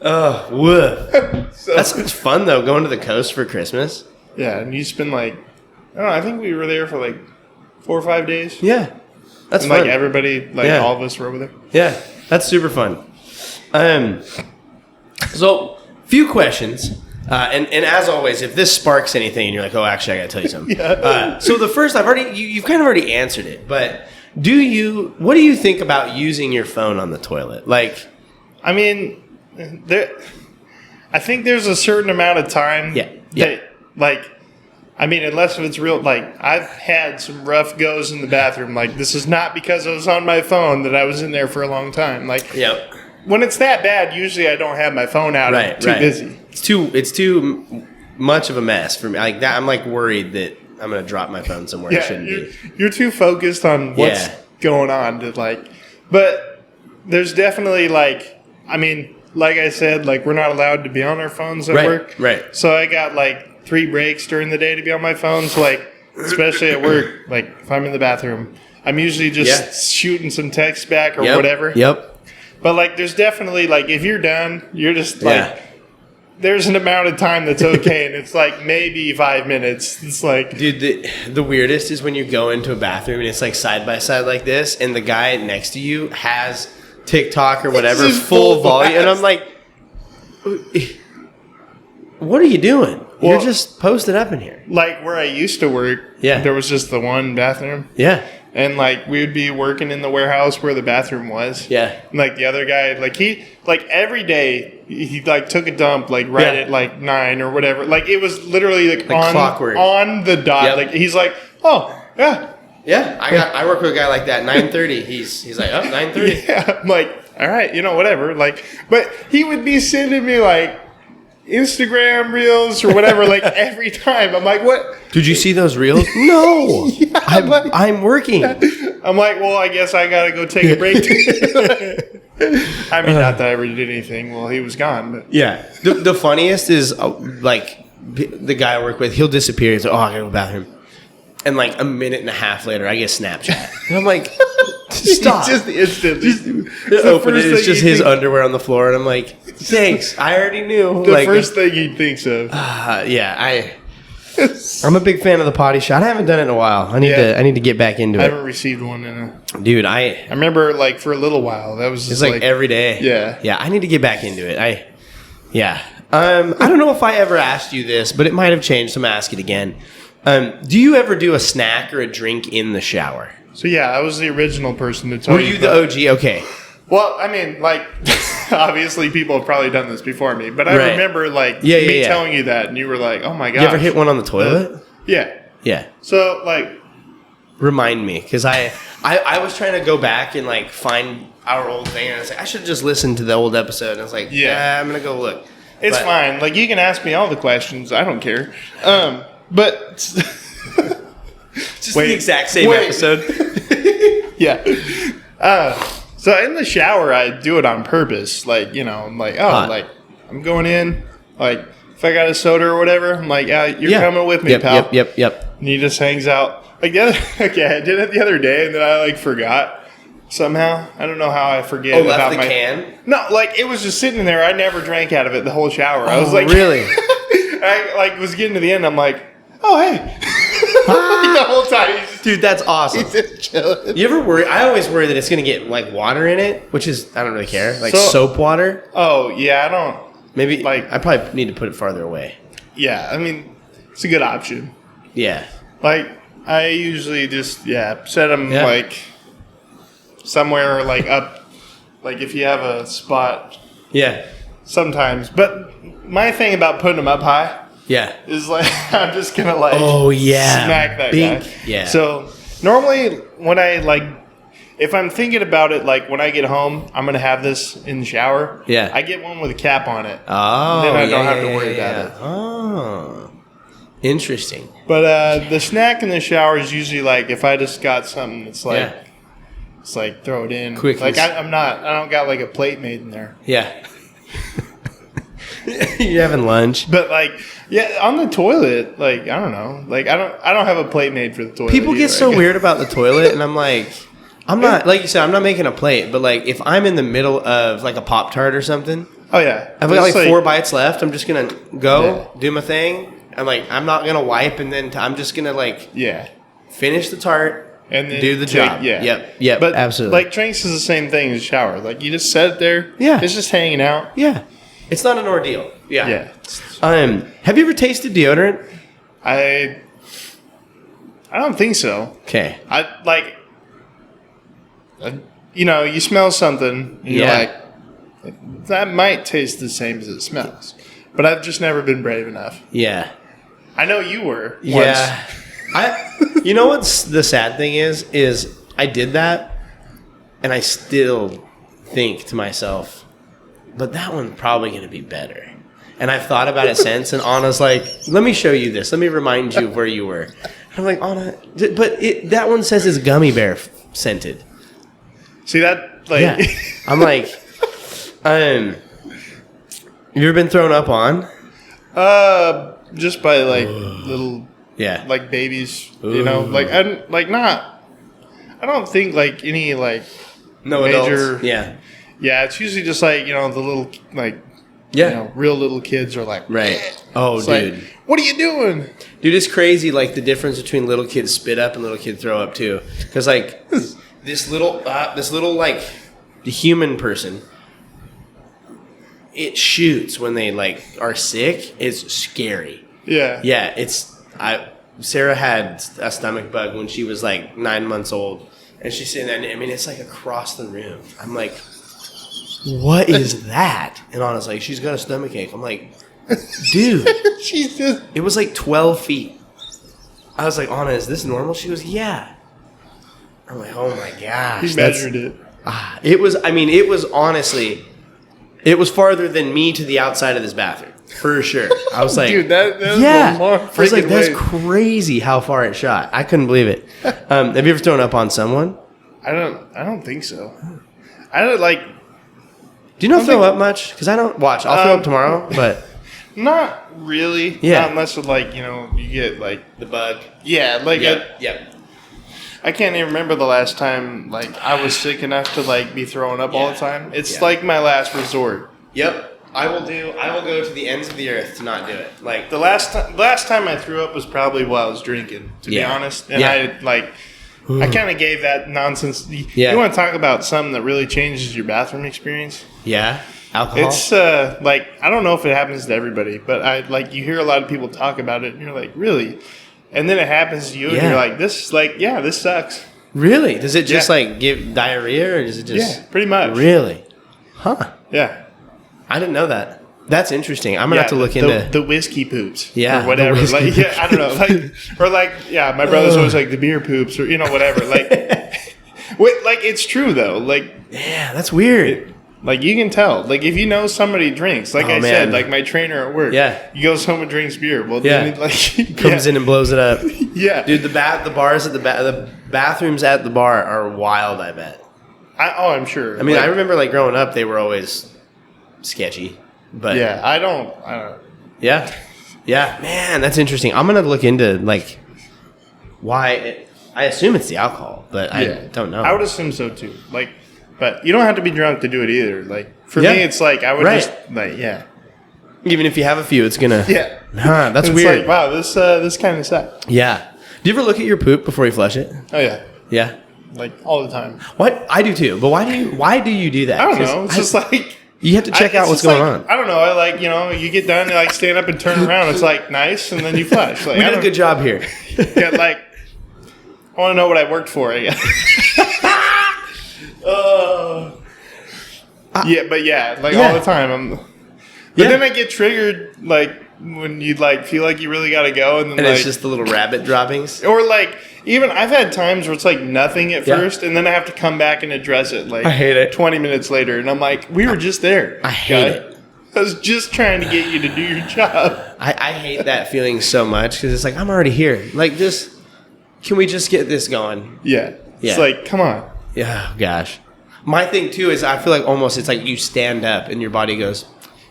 Oh, woof. So, that's fun, though, going to the coast for Christmas. Yeah, and you spend like, I don't know, I think we were there for like 4 or 5 days. Yeah. That's and fun. Like everybody, all of us were over there. Yeah, that's super fun. So, few questions. And as always, if this sparks anything and you're like, oh, actually, I got to tell you something. Yeah. So the first, you've kind of already answered it, but what do you think about using your phone on the toilet? Like, I mean, I think there's a certain amount of time that, like, I mean, unless it's real, like, I've had some rough goes in the bathroom. Like, this is not because I was on my phone that I was in there for a long time. Like, when it's that bad, usually I don't have my phone out. I'm too busy. It's too much of a mess for me. Like that, I'm like worried that I'm going to drop my phone somewhere I shouldn't be. You're too focused on what's going on to like, but there's definitely like, I mean, like I said, like we're not allowed to be on our phones at work. Right. So I got like 3 breaks during the day to be on my phone. So like, especially at work, like if I'm in the bathroom, I'm usually just shooting some text back or whatever. Yep. But like, there's definitely like, if you're done, you're just like, there's an amount of time that's okay, and it's like maybe 5 minutes. It's like, dude, the weirdest is when you go into a bathroom and it's like side by side like this, and the guy next to you has TikTok or whatever full volume, and I'm like, what are you doing? Well, you're just posted up in here. Like where I used to work, there was just the one bathroom. Yeah. And, like, we would be working in the warehouse where the bathroom was. Yeah. And, like, the other guy, like, every day, he like, took a dump, like, at, like, 9 or whatever. Like, it was literally, like on clockwork. On the dot. Yep. Like, he's like, oh, yeah. Yeah. I work with a guy like that, 9:30. He's like, oh, 9:30. Yeah. I'm like, all right, whatever. Like, but he would be sending me, like, Instagram reels or whatever, like every time. I'm like, what? Did you see those reels? No. I'm working. I'm like, well, I guess I got to go take a break. I mean, not that I ever did anything. Well, he was gone. But. Yeah. The funniest is, like, the guy I work with, he'll disappear. He's like, oh, I got to go to the bathroom. And, like, a minute and a half later, I get Snapchat. And I'm like, stop. Just instantly. It's just his underwear on the floor. And I'm like, thanks. I already knew. The first thing he thinks of. I'm a big fan of the potty shot. I haven't done it in a while. I need to get back into it. I haven't received one in a... Dude, I remember, like, for a little while. That was just like every day. Yeah. Yeah, I need to get back into it. I don't know if I ever asked you this, but it might have changed, so I'm going to ask it again. Do you ever do a snack or a drink in the shower? So, yeah, I was the original person to tell you. Were you the OG? Okay. Well, I mean, like, obviously people have probably done this before me, but I remember, like, me telling you that, and you were like, oh, my gosh. You ever hit one on the toilet? Yeah. Yeah. So, like... Remind me, because I was trying to go back and, like, find our old thing, and I was like, I should just listen to the old episode, and I was like, I'm going to go look. It's fine. Like, you can ask me all the questions. I don't care. But just the exact same episode. Yeah. So in the shower, I do it on purpose. Like, I'm like, like I'm going in. Like, if I got a soda or whatever, I'm like, you're coming with me, pal. Yep. And he just hangs out. Like I did it the other day, and then I like forgot somehow. I don't know how I forget. Oh, left the can? No, like it was just sitting there. I never drank out of it the whole shower. I was like, really? I like was getting to the end. I'm like, oh, hey. The whole time. Dude, that's awesome. He's just chilling. You ever worry? I always worry that it's going to get, like, water in it, which is, I don't really care. Like, soap water. Oh, yeah, I don't. Maybe, like, I probably need to put it farther away. Yeah, I mean, it's a good option. Yeah. Like, I usually just, set them, like, somewhere, like, up. Like, if you have a spot. Yeah. Sometimes. But my thing about putting them up high. Yeah. Is like, I'm just going to like, smack that guy. Yeah. So normally when I like, if I'm thinking about it, like when I get home, I'm going to have this in the shower. Yeah. I get one with a cap on it. Oh. Then I don't have to worry about it. Oh. Interesting. But the snack in the shower is usually like, if I just got something that's like, it's like throw it in. Quick. Like I don't got like a plate made in there. Yeah. You're having lunch. But like, on the toilet, like, I don't know. Like, I don't have a plate made for the toilet. People get so weird about the toilet, and I'm like, I'm not, like you said, I'm not making a plate, but like, if I'm in the middle of like a Pop-Tart or something, Oh yeah. I've got like 4 bites left. I'm just gonna go do my thing. I'm not gonna wipe, and then I'm just gonna finish the tart and then do the job. Yeah. Yep. But absolutely. like drinks is the same thing as shower. Like you just set it there. Yeah. It's just hanging out. Yeah. It's not an ordeal. Yeah. Yeah. Have you ever tasted deodorant? I don't think so. Okay. You smell something. And you're like, that might taste the same as it smells. But I've just never been brave enough. Yeah. I know you were. Yeah. You know what's the sad thing is I did that, and I still think to myself, but that one's probably going to be better. And I've thought about it since, and Anna's like, let me show you this. Let me remind you of where you were. And I'm like, Anna, but that one says it's gummy bear scented. See that? Like, yeah. I'm like, you ever been thrown up on? Just by like little, like babies, like I don't think like any like major, adults. Yeah. It's usually just like the little like real little kids are like right. Oh, it's dude, like, what are you doing, dude? It's crazy like the difference between little kids spit up and little kids throw up too, because like this little like the human person. It shoots when they like are sick. It's scary. Yeah. Yeah. Sarah had a stomach bug when she was like 9 months old, and she's sitting there. And, I mean, it's like across the room. I'm like, what is that? And Anna's like, she's got a stomach ache. I'm like, dude, it was like 12 feet. I was like, Anna, is this normal? She goes, yeah. I'm like, oh my gosh. He measured it. It was. I mean, it was honestly. It was farther than me to the outside of this bathroom, for sure. I was like, dude, that was a long I was like, that's way. crazy how far it shot. I couldn't believe it. Have you ever thrown up on someone? I don't think so. I don't like. Do you not throw up much? Because I don't watch. I'll throw up tomorrow, but not really. Yeah, not unless like you get like the bug. Yeah, like yep. I can't even remember the last time like I was sick enough to like be throwing up all the time. It's like my last resort. Yep. I will go to the ends of the earth to not do it. Like the last time I threw up was probably while I was drinking, to be honest. And I kind of gave that nonsense. You want to talk about something that really changes your bathroom experience? Yeah. Alcohol? It's like I don't know if it happens to everybody, but you hear a lot of people talk about it and you're like, really? And then it happens to you, and you're like, this sucks. Really? Does it just give diarrhea, or does it just? Yeah, pretty much. Really? Huh? Yeah. I didn't know that. That's interesting. I'm gonna have to look into the whiskey poops. Yeah. Or whatever. I don't know. My brother's always like the beer poops, or whatever. It's true though. Yeah, that's weird. You can tell. If you know somebody drinks, said, my trainer at work, he goes home and drinks beer. Well, then he comes in and blows it up. Yeah, dude, the bars at the bathrooms at the bar are wild. I bet. I'm sure. I mean, I remember growing up, they were always sketchy. But yeah, I don't. Yeah, man, that's interesting. I'm gonna look into why. I assume it's the alcohol, but I don't know. I would assume so too. But you don't have to be drunk to do it either. For me, it's I would just Even if you have a few, it's gonna. Yeah. Huh, that's weird. Wow, this kind of sucks. Yeah. Do you ever look at your poop before you flush it? Oh yeah. Yeah. All the time. What? I do too. But why do you do that? I don't know. It's just you have to check out what's going on. I don't know. You get done, you stand up and turn around. It's nice, and then you flush. We did a good job here. Yeah, I want to know what I worked for, I guess. All the time. But then I get triggered when you feel like you really got to go, and then it's just the little rabbit droppings. Or even I've had times where it's nothing at first, and then I have to come back and address it. I hate it. 20 minutes later, and I'm like, we were just there. I hate it. I was just trying to get you to do your job. I hate that feeling so much because it's I'm already here. Can we just get this going? Yeah. It's come on. Yeah, gosh. My thing too is I feel almost it's you stand up and your body goes,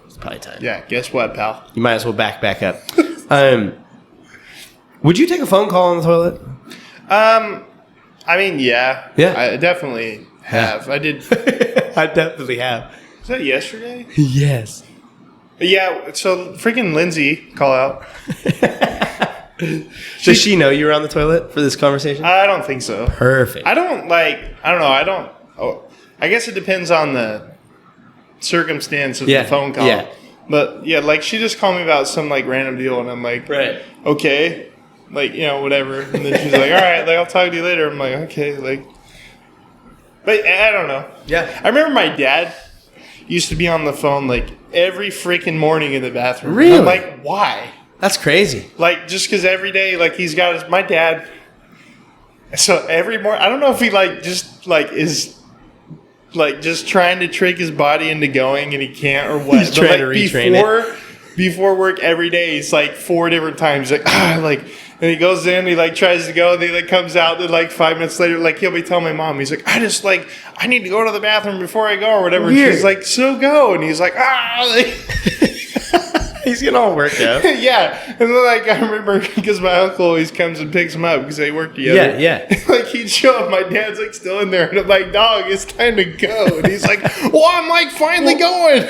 it's probably time. Yeah, guess what, pal? You might as well back up. Would you take a phone call on the toilet? I mean, yeah. Yeah. I definitely have. I did. I definitely have. Was that yesterday? Yes. Yeah, so freaking Lindsay, call out. Does she know you were on the toilet for this conversation? I don't think so. Perfect. I don't know. I guess it depends on the circumstance of the phone call. Yeah. But yeah, like she just called me about some like random deal and I'm like, Right. Okay. Like, whatever. And then she's like, all right, like I'll talk to you later. I'm like, okay, like, but I don't know. Yeah. I remember my dad used to be on the phone like every freaking morning in the bathroom. Really? I'm like, why? That's crazy. Like, just because every day, like, he's got my dad. So every morning, I don't know if he is just trying to trick his body into going and he can't or what. He's trying to retrain it. Before work every day, it's like 4 different times. Like, and he goes in, he like tries to go, and he like comes out, and like 5 minutes later, like he'll be telling my mom, he's like, I need to go to the bathroom before I go or whatever. Weird. And she's like, so go. And he's like, He's getting all worked out. Yeah. And then, like, I remember because my uncle always comes and picks him up because they work together. Yeah. Like, he'd show up, my dad's, like, still in there. And I'm like, dog, it's time to go. And he's like, well, I'm, like, finally going.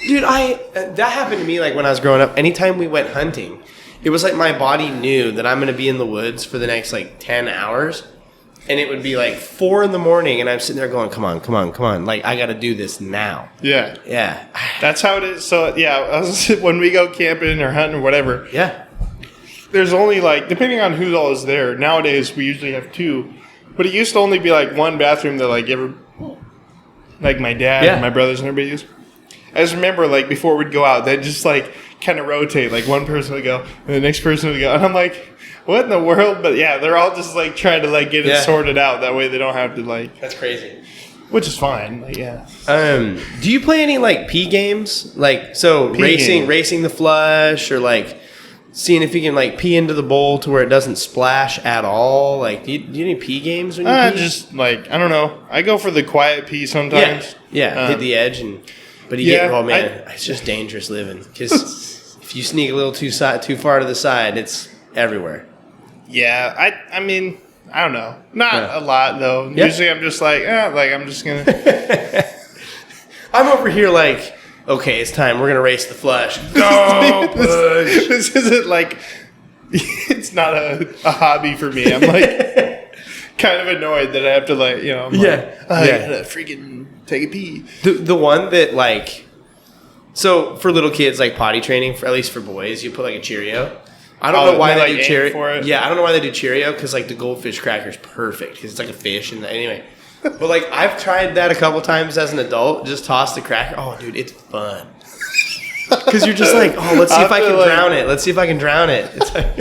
Dude, that happened to me, like, when I was growing up. Anytime we went hunting, it was like my body knew that I'm going to be in the woods for the next, like, 10 hours. And it would be like 4 a.m. and I'm sitting there going, come on. Like, I got to do this now. Yeah. Yeah. That's how it is. So, yeah, when we go camping or hunting or whatever. Yeah. There's only, like, depending on who's all is there. Nowadays, we usually have 2. But it used to only be, like, 1 bathroom that, like, my dad and my brothers and everybody used. I just remember, like, before we'd go out, they'd just, like, kind of rotate. Like, one person would go, and the next person would go. And I'm like, what in the world? But, yeah, they're all just, like, trying to, like, get it sorted out. That way they don't have to, like... That's crazy. Which is fine. Like, yeah. Do you play any, like, pee games? Like, so racing the flush or, like, seeing if you can, like, pee into the bowl to where it doesn't splash at all? Like, do you do any pee games when you pee? Just, like, I don't know. I go for the quiet pee sometimes. Yeah, hit the edge and... But it's just dangerous living because if you sneak a little too far to the side, it's everywhere. Yeah, I mean, I don't know. Not a lot, though. Yeah. Usually I'm just like, I'm just going to... I'm over here like, okay, it's time. We're going to race the flush. Go, push. This isn't like... It's not a hobby for me. I'm like kind of annoyed that I have to like, I gotta freaking take a pee. The one that like... So for little kids, like potty training, at least for boys, you put like a Cheerio. I don't know why they do Cheerio. Yeah, I don't know why they do Cheerio because like the goldfish cracker is perfect because it's like a fish and anyway. But like I've tried that a couple times as an adult. Just toss the cracker. Oh, dude, it's fun. Because you're just like, let's see if I can drown it. Let's see if I can drown it. It's like,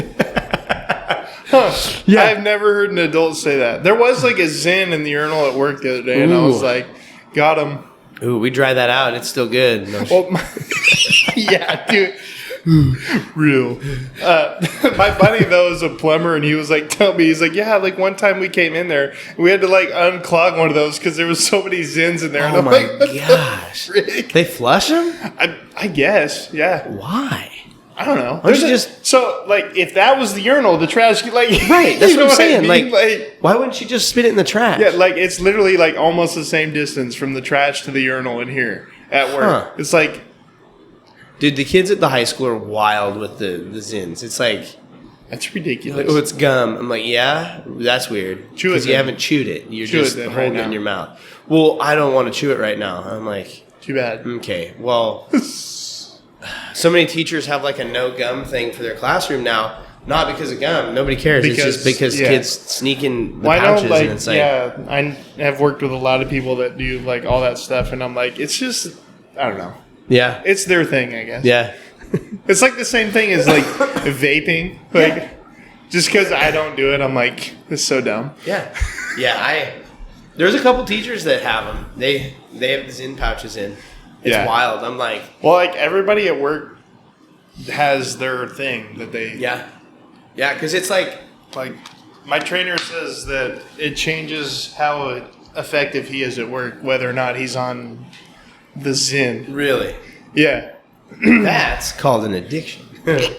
yeah, I've never heard an adult say that. There was like a Zen in the urinal at work the other day, and I was like, got him. Ooh, we dried that out. It's still good. No yeah, dude. Real. My buddy though is a plumber, and he was like, he's like, yeah, like one time we came in there, and we had to like unclog one of those because there was so many Zins in there. Oh and I'm my like, gosh! They flush them? I guess, yeah. Why? I don't know. So like, if that was the urinal, the trash, like, right? That's what I'm saying. I mean? Like, why wouldn't you just spit it in the trash? Yeah, like it's literally like almost the same distance from the trash to the urinal in here at work. It's like. Dude, the kids at the high school are wild with the Zins. It's like... That's ridiculous. Like, oh, it's gum. I'm like, yeah? That's weird. Chew it. Because you haven't chewed it. You're just holding it in your mouth. Well, I don't want to chew it right now. I'm like... Too bad. Okay, well... so many teachers have like a no gum thing for their classroom now. Not because of gum. Nobody cares. It's just because kids sneak in the pouches. And it's like... Yeah, I have worked with a lot of people that do like all that stuff. And I'm like, it's just... I don't know. Yeah. It's their thing, I guess. Yeah. It's like the same thing as like vaping. Like, just because I don't do it, I'm like, this is so dumb. Yeah. Yeah, there's a couple teachers that have them. They have the Zin pouches in. It's wild. I'm like... Well, like everybody at work has their thing that they... Yeah. Yeah, because it's like... Like, my trainer says that it changes how effective he is at work, whether or not he's on... The Zin. Really? Yeah. That's called an addiction. I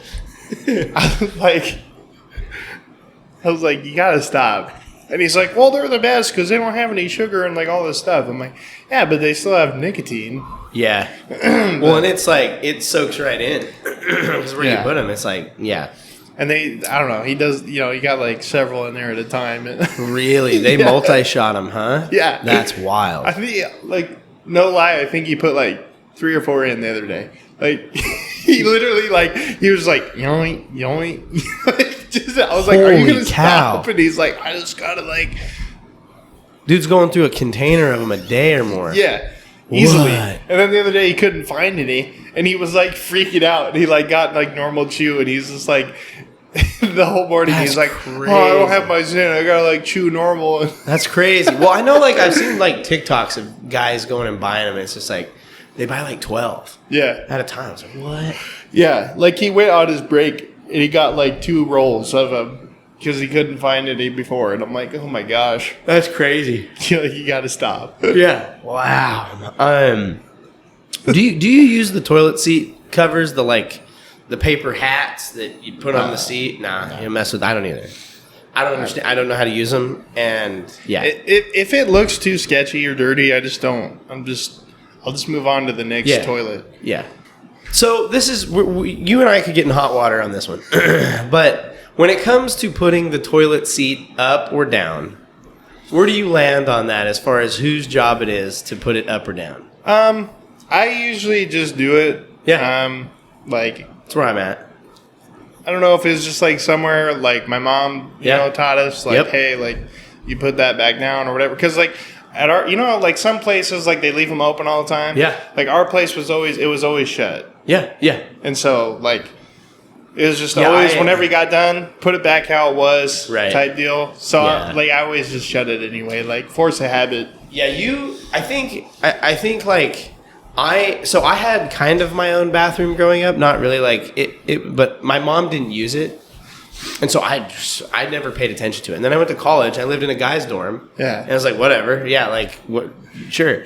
was like, you gotta stop. And he's like, well, they're the best because they don't have any sugar and like all this stuff. I'm like, yeah, but they still have nicotine. Yeah. Well, and it's like, it soaks right in. Because where you put them, it's like, yeah. And I don't know, he does, you got like several in there at a time. Really? They multi-shot them, huh? Yeah. That's wild. I think, like, no lie, I think he put like 3 or 4 in the other day. Like, he literally, like, he was like, yoink, yoink. I was like, are you going to stop? And he's like, I just got to, like. Dude's going through a container of them a day or more. Yeah. Easily. What? And then the other day he couldn't find any. And he was, like, freaking out. And he, like, got, like, normal chew. And he's just, like, the whole morning he's like, crazy. Oh, I don't have my Zen. I got to, like, chew normal. That's crazy. Well, I know, like, I've seen, like, TikToks of guys going and buying them. And it's just, like, they buy like 12 at a time. I was like, what? Yeah, like he went on his break and he got like 2 rolls of them because he couldn't find any before. And I'm like, oh my gosh. That's crazy. You got to stop. Yeah. Wow. Do you use the toilet seat covers, the paper hats that you put on the seat? Nah, you don't mess with. I don't either. I don't understand. I don't know how to use them. And yeah. If it looks too sketchy or dirty, I just don't. I'll just move on to the next toilet. Yeah. So this is, you and I could get in hot water on this one. But when it comes to putting the toilet seat up or down, where do you land on that as far as whose job it is to put it up or down? I usually just do it. Yeah. That's where I'm at. I don't know if it's just like somewhere like my mom, you know, taught us like, hey, like you put that back down or whatever. Because like, at our, like some places, like they leave them open all the time. Yeah. Like our place was always shut. Yeah. Yeah. And so like, it was just always whenever you got done, put it back how it was, type deal. So I always just shut it anyway, like force a habit. Yeah. I think like I had kind of my own bathroom growing up, not really like it, but my mom didn't use it. And so I never paid attention to it. And then I went to college. I lived in a guy's dorm. Yeah. And I was like, whatever. Yeah, like, what? Sure.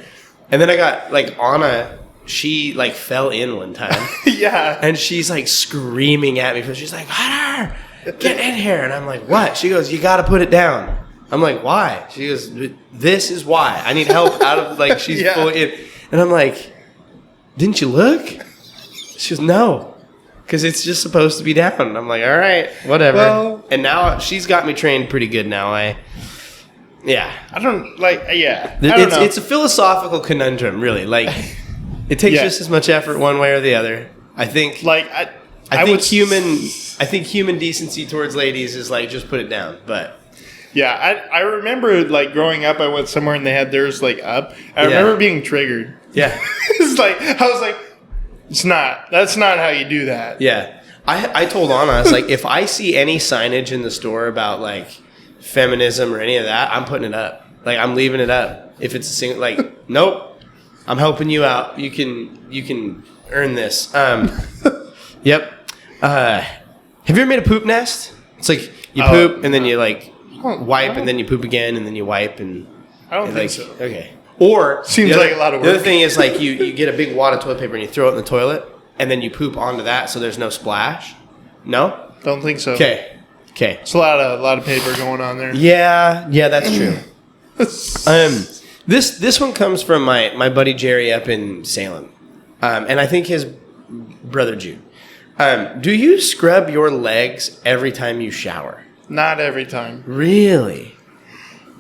And then I got, like, Anna, she, like, fell in one time. Yeah. And she's, like, screaming at me. She's like, Hunter, get in here. And I'm like, what? She goes, you got to put it down. I'm like, why? She goes, this is why. I need help out of, like, she's fully in. And I'm like, didn't you look? She goes, no. Because it's just supposed to be down. And I'm like, all right, whatever. Well, and now she's got me trained pretty good now. I don't know. It's a philosophical conundrum, really. Like, it takes just as much effort one way or the other. I think. Like, I think human decency towards ladies is like just put it down. But yeah, I remember like growing up, I went somewhere and they had theirs like up. I remember being triggered. Yeah, it's like I was like. That's not how you do that. Yeah. I told Anna, I was like, if I see any signage in the store about like feminism or any of that, I'm putting it up. Like I'm leaving it up. If it's a single, like, nope, I'm helping you out. You can earn this. Yep. Have you ever made a poop nest? It's like you poop and then you like wipe and then you poop again and then you wipe and I don't think so. Okay. Or seems like a lot of work. The other thing is like you get a big wad of toilet paper and you throw it in the toilet and then you poop onto that so there's no splash. No? Don't think so. Okay. It's a lot of paper going on there. Yeah, that's true. This one comes from my buddy Jerry up in Salem. And I think his brother Jude. Do you scrub your legs every time you shower? Not every time. Really?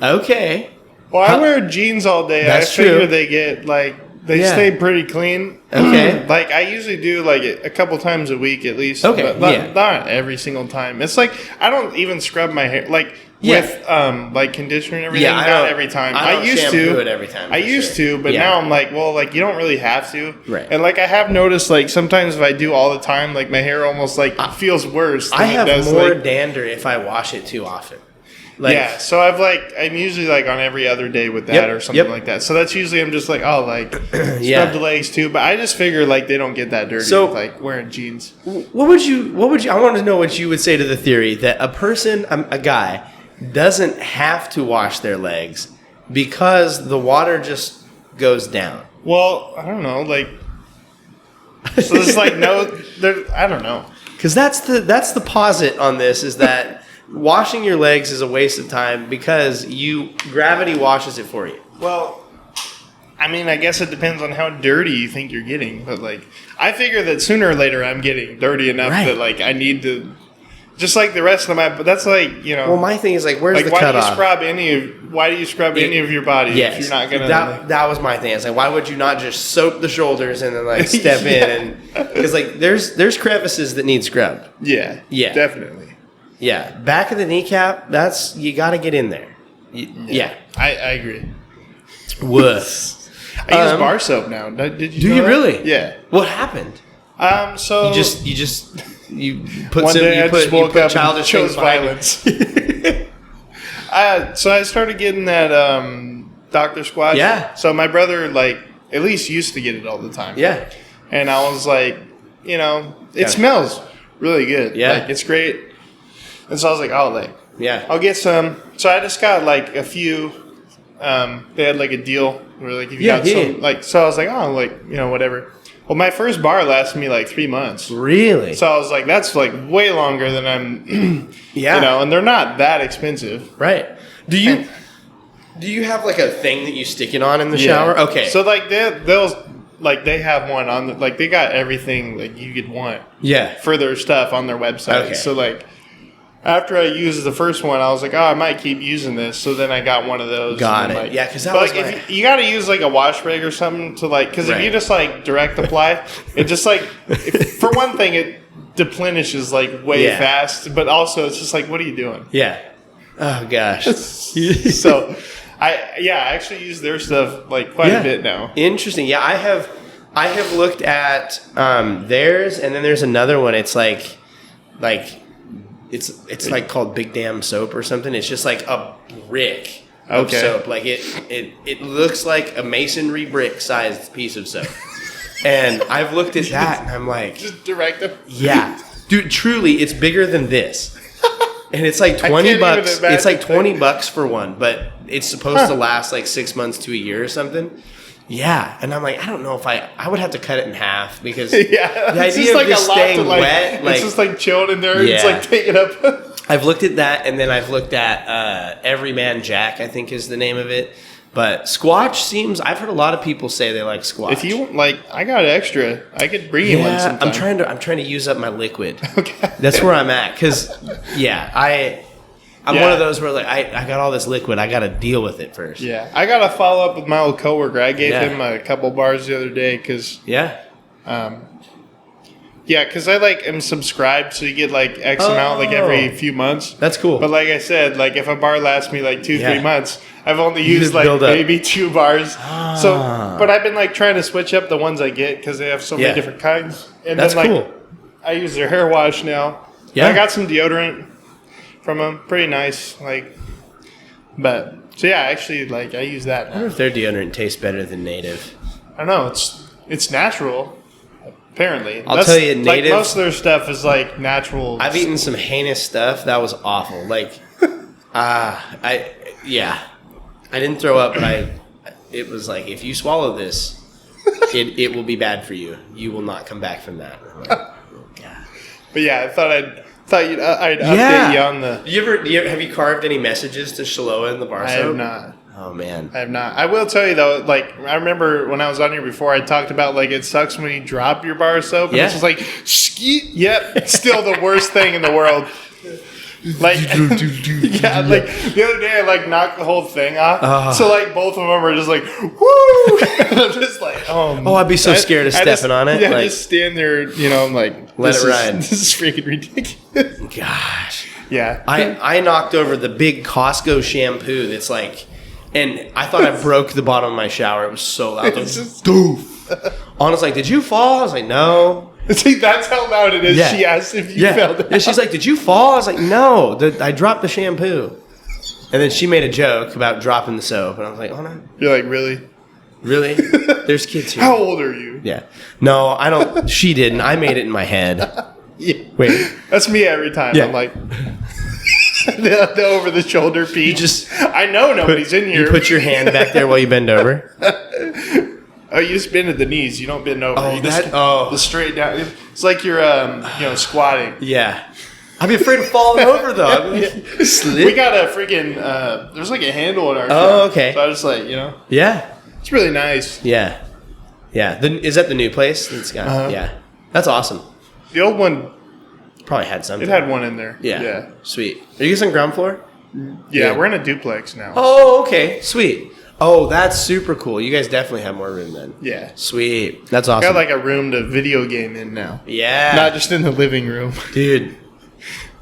Okay. Well, I wear jeans all day. That's true. I figure they get, like, they stay pretty clean. Okay. Like, I usually do, like, a couple times a week at least. Okay, but not every single time. It's like, I don't even scrub my hair, like, with, like, conditioner and everything. Yeah, not every time. I used to. It every time. I used to, but now I'm like, well, like, you don't really have to. Right. And, like, I have noticed, like, sometimes if I do all the time, like, my hair almost, like, feels worse than it does. I have more dander if I wash it too often. Like, so I'm usually like on every other day with that or something like that. So that's usually I'm just like, oh, like scrub the legs too. But I just figure like they don't get that dirty with like wearing jeans. What would you? I want to know what you would say to the theory that a guy doesn't have to wash their legs because the water just goes down. Well, I don't know. Like, so it's like I don't know. Because that's the posit on this is that. Washing your legs is a waste of time because gravity washes it for you. Well, I mean, I guess it depends on how dirty you think you're getting, but like, I figure that sooner or later I'm getting dirty enough that like I need to, just like the rest of my. But that's like, you know. Well, my thing is like, where's the why cutoff? Why do you scrub any of your body if you're not gonna? That was my thing. It's like, why would you not just soap the shoulders and then like step in and because like there's crevices that need scrub. Yeah, definitely. Yeah, back of the kneecap. That's you got to get in there. Yeah. I agree. Woof. I use bar soap now. Did you? Do you really? Yeah. What happened? So you put one some day you I put, just woke you put up childish and chose violence. So I started getting that Dr. Squatch. Yeah. So my brother like at least used to get it all the time. Yeah. And I was like, you know, it smells really good. Yeah. Like it's great. And so I was like, I'll get some. So I just got like a few. They had like a deal where like if you got some like, so I was like, oh, like, you know, whatever. Well, my first bar lasted me like 3 months. Really? So I was like, that's like way longer than I'm. You know, and they're not that expensive. Right. Do you have like a thing that you stick it on in the shower? Okay. So like they have one on like they got everything like you could want. Yeah. For their stuff on their website. Okay. So like. After I used the first one, I was like, oh, I might keep using this. So then I got one of those. Got it. Like, yeah, because that was like, if you got to use like a wash rig or something to like, because if you just like direct apply, it just like, for one thing, it deplenishes like way fast. But also it's just like, what are you doing? Yeah. Oh, gosh. So I actually use their stuff like quite a bit now. Interesting. Yeah, I have looked at theirs, and then there's another one. It's like it's like called Big Damn Soap or something. It's just like a brick of soap. Like it looks like a masonry brick sized piece of soap. And I've looked at that and I'm like, just direct them. Yeah, dude. Truly, it's bigger than this. And it's like $20. It's like $20 for one, but it's supposed to last like 6 months to a year or something. Yeah, and I'm like, I don't know if I would have to cut it in half because the idea of just staying wet, like, it's just like chilled in there. Yeah. It's like taking up. I've looked at that, and then I've looked at Everyman Jack, I think is the name of it. But Squatch seems, I've heard a lot of people say they like Squatch. If you like, I got extra. I could bring you one sometime. I'm trying to use up my liquid. Okay, that's where I'm at because I'm one of those where like I got all this liquid. I got to deal with it first. Yeah, I got to follow up with my old coworker. I gave him a couple bars the other day because because I like am subscribed, so you get like X amount like every few months. That's cool. But like I said, like if a bar lasts me like 2-3 months, I've only used like maybe 2 bars. So, but I've been like trying to switch up the ones I get because they have so many different kinds. And that's then like cool. I use their hair wash now. Yeah, I got some deodorant from them, pretty nice. Like, but so yeah, actually, like I use that now. I wonder if their deodorant tastes better than Native. I don't know. It's natural. Apparently, I'll tell you, Native. Like most of their stuff is like natural. I've eaten some heinous stuff that was awful. Like, I didn't throw up, but it was like if you swallow this, it will be bad for you. You will not come back from that. Like, oh God. But yeah, I thought I'd update you on the. Have you carved any messages to Shaloa in the bar soap? I have not. Oh man, I have not. I will tell you though, like I remember when I was on here before, I talked about like it sucks when you drop your bar soap. And it's just like skeet. Yep, it's still the worst thing in the world. Like like the other day I like knocked the whole thing off. So like both of them are just like woo. And I'm just like I'd be so scared of stepping on it. Yeah, like, just stand there, you know, I'm like let it ride. This is freaking ridiculous. Gosh. Yeah. I knocked over the big Costco shampoo that's like, and I thought I broke the bottom of my shower. It was so loud. It's just doof. Anna's like, did you fall? I was like, no. See, that's how loud it is. Yeah. She asked if you fell down. And she's like, did you fall? I was like, no. I dropped the shampoo. And then she made a joke about dropping the soap. And I was like, oh, no. You're like, really? Really? There's kids here. How old are you? Yeah. No, I don't. She didn't. I made it in my head. Yeah. Wait. That's me every time. Yeah. I'm like... the over-the-shoulder piece. I know nobody's in here. You put your hand back there while you bend over. Oh, you just bend at the knees. You don't bend over. Oh, you just straight down. It's like you're, squatting. Yeah. I'd be afraid of falling over though. We got a freaking. There's like a handle in our. Oh, okay. So I was just like, you know. Yeah. It's really nice. Yeah. Yeah. Is that the new place? It's got, yeah. That's awesome. The old one probably had something. It had one in there. Yeah. Sweet. Are you guys on ground floor? Yeah, we're in a duplex now. Oh, okay. Sweet. Oh, that's super cool. You guys definitely have more room then. Yeah. Sweet. That's awesome. Got like a room to video game in now. Yeah. Not just in the living room. Dude.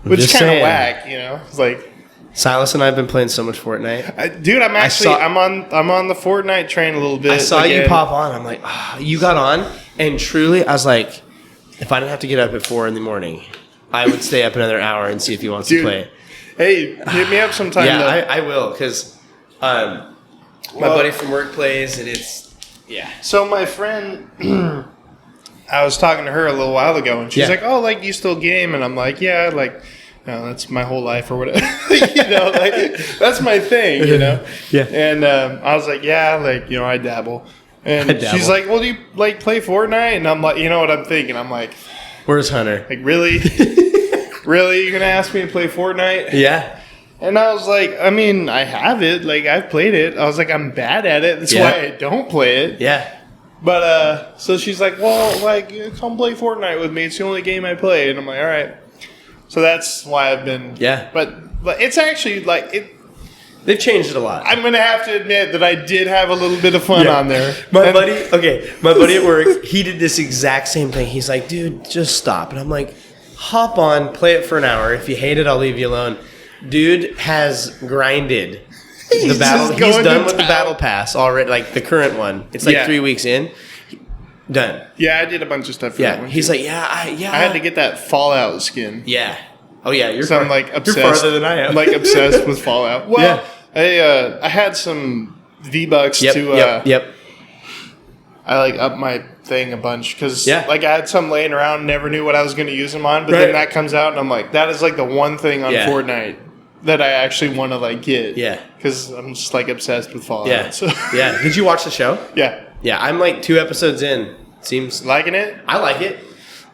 Which is kind of whack, you know? It's like Silas and I have been playing so much Fortnite. Dude, I'm on the Fortnite train a little bit. I saw you pop on. I'm like, you got on, and truly, I was like, if I didn't have to get up at 4 a.m, I would stay up another hour and see if he wants to play. Hey, hit me up sometime. Yeah, I will, because my buddy from work plays, and it's So my friend, I was talking to her a little while ago, and she's like, "Oh, like you still game?" And I'm like, "Yeah, like." No, that's my whole life or whatever. That's my thing, Yeah. And I was like, yeah, like, I dabble. And she's like, well, do you like play Fortnite? And I'm like, you know what I'm thinking? I'm like, where's Hunter? Like, really? Really? You're going to ask me to play Fortnite? Yeah. And I was like, I mean, I have it. Like, I've played it. I was like, I'm bad at it. That's why I don't play it. Yeah. But, so she's like, well, like, come play Fortnite with me. It's the only game I play. And I'm like, all right. So that's why I've been... Yeah. But it's actually, like... They've changed it a lot. I'm going to have to admit that I did have a little bit of fun on there. My buddy at work, he did this exact same thing. He's like, dude, just stop. And I'm like, hop on, play it for an hour. If you hate it, I'll leave you alone. Dude has grinded the battle. He's done with the battle pass already, like the current one. It's like 3 weeks in. Done. Yeah, I did a bunch of stuff for that one. He's like, I had to get that Fallout skin. Yeah. Oh, yeah. I'm like obsessed. You're farther than I am. I'm like obsessed with Fallout. Well, I had some V-Bucks to... Yep. I like up my thing a bunch because like I had some laying around, never knew what I was going to use them on, but then that comes out and I'm like, that is like the one thing on Fortnite that I actually want to like get. Yeah. Because I'm just like obsessed with Fallout. Yeah. So. Yeah. Did you watch the show? Yeah. Yeah. I'm like 2 episodes in. Seems liking it. I like it.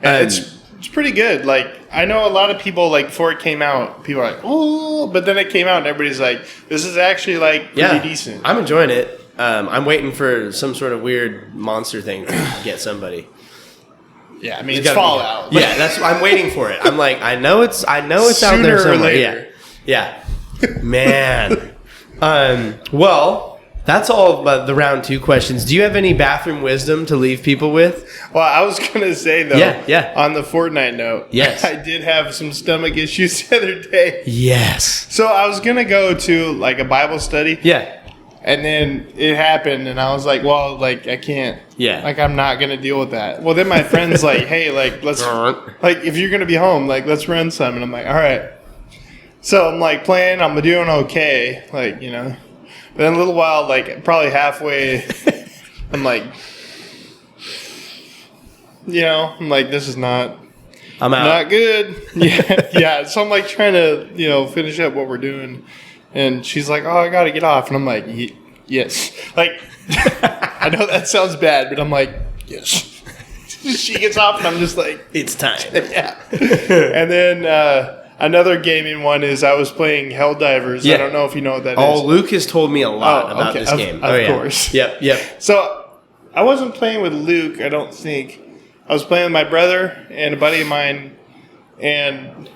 It's pretty good. Like I know a lot of people like before it came out, people are like, oh, but then it came out and everybody's like, this is actually like pretty decent. I'm enjoying it. I'm waiting for some sort of weird monster thing to get somebody. Yeah, I mean it's Fallout. Yeah, that's I'm waiting for it. I'm like, I know it's out there somewhere. Yeah. Man. Well. That's all about the round 2 questions. Do you have any bathroom wisdom to leave people with? Well, I was going to say, though, on the Fortnite note, I did have some stomach issues the other day. Yes. So I was going to go to, like, a Bible study. Yeah. And then it happened, and I was like, well, like, I can't. Yeah. Like, I'm not going to deal with that. Well, then my friend's like, hey, like, let's, like, if you're going to be home, like, let's run some. And I'm like, all right. So I'm, like, playing. I'm doing okay. Like, But then a little while, like probably halfway, I'm like, I'm like, this is not good. Yeah. So I'm like trying to, finish up what we're doing. And she's like, oh, I got to get off. And I'm like, yes. Like, I know that sounds bad, but I'm like, yes. She gets off and I'm just like, it's time. Yeah. And then, another gaming one is I was playing Helldivers. I don't know if you know what that is. Oh, Luke has told me a lot about this game. Of course. Yep. So I wasn't playing with Luke, I don't think. I was playing with my brother and a buddy of mine. And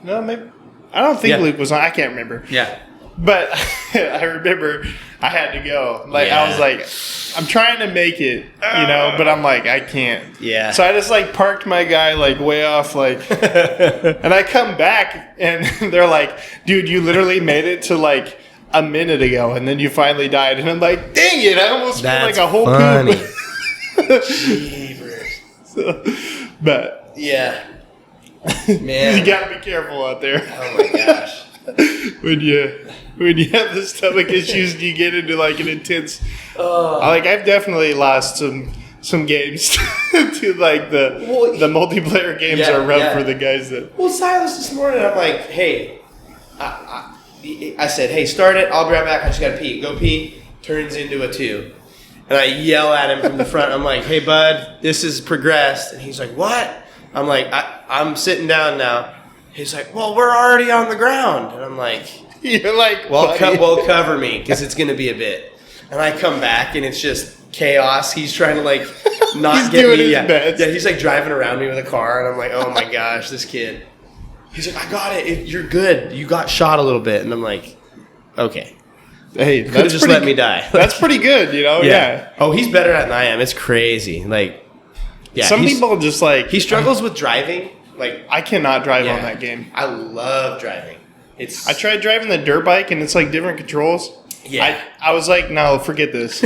no, maybe I don't think Luke was on. I can't remember. Yeah. But I remember I had to go. Like I was like, I'm trying to make it, but I'm like, I can't. Yeah. So I just like parked my guy like way off, like, and I come back and they're like, dude, you literally made it to like a minute ago and then you finally died. And I'm like, dang it, I almost spent like a whole poop. So, but yeah, man, you gotta be careful out there. Oh my gosh. when you have the stomach issues and you get into like an intense like I've definitely lost some games to like the multiplayer games are rough for the guys that Silas this morning I'm like, hey, I said, hey, start it, I'll be right back, I just gotta pee. Go pee. Turns into a 2 and I yell at him from the front. I'm like, hey bud, this has progressed. And he's like, what? I'm like, I'm sitting down now. He's like, well, we're already on the ground. And I'm like, you're like, well, cover me because it's going to be a bit. And I come back and it's just chaos. He's trying to like not He's get doing me. his Yeah. best. Yeah, he's like driving around me with a car, and I'm like, oh my gosh, this kid. He's like, I got it. You're good. You got shot a little bit, and I'm like, okay. Hey, Could have just let me die. That's pretty good, Yeah. Oh, he's better at it than I am. It's crazy. Like, yeah. Some people just like he struggles with driving. Like, I cannot drive on that game. I love driving. I tried driving the dirt bike, and it's like different controls. Yeah. I was like, no, forget this.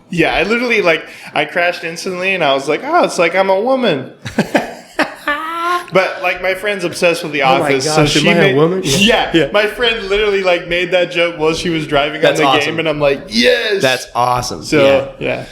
Yeah, I literally I crashed instantly, and I was like, oh, it's like I'm a woman. But like my friend's obsessed with The Office, gosh, so she am I made a woman? Yeah. My friend literally made that joke while she was driving on the game, and I'm like, yes, that's awesome. So yeah,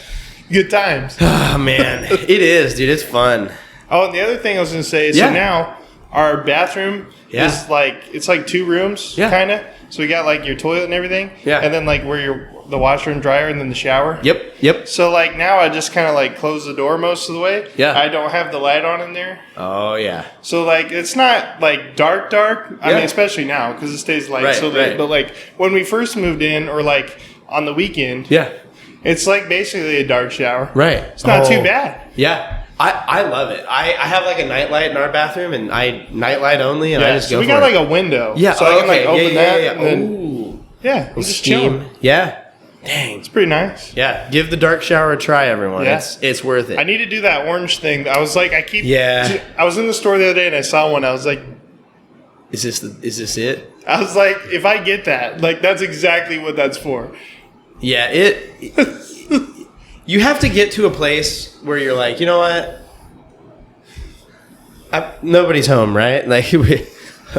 good times. Oh man, it is, dude. It's fun. Oh, and the other thing I was going to say is, so now our bathroom is it's like 2 rooms, kind of. So we got your toilet and everything, and then where the washer and dryer, and then the shower. Yep. So now I just kind of close the door most of the way. Yeah. I don't have the light on in there. Oh yeah. So it's not dark. I mean, especially now because it stays light. Right. But when we first moved in, or on the weekend, it's basically a dark shower. Right. It's not too bad. Yeah. I love it. I have a nightlight in our bathroom, and I nightlight only, and I just go we for got it. a window. Yeah. So I can open that. Yeah. And then, ooh. Yeah. I'm just chilling. Yeah. Dang. It's pretty nice. Yeah. Give the dark shower a try, everyone. Yeah. It's worth it. I need to do that orange thing. I was like, Yeah. I was in the store the other day and I saw one. I was like, Is this it? I was like, if I get that, that's exactly what that's for. Yeah. You have to get to a place where you're like, you know what? Nobody's home, right?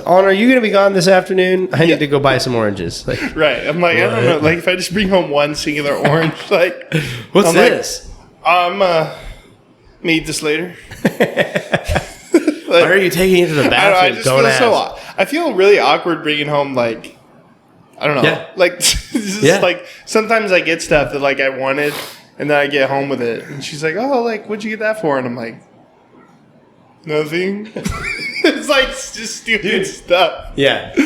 Honor, are you going to be gone this afternoon? I need to go buy some oranges. Right. I'm like, I don't know. If I just bring home one singular orange, what's I'm this? Meet this later. Why are you taking it to the bathroom? I feel really awkward bringing home I don't know. Yeah. Sometimes I get stuff that I wanted, and then I get home with it, and she's like, "Oh, what'd you get that for?" And I'm like, nothing. It's just stupid stuff. Yeah.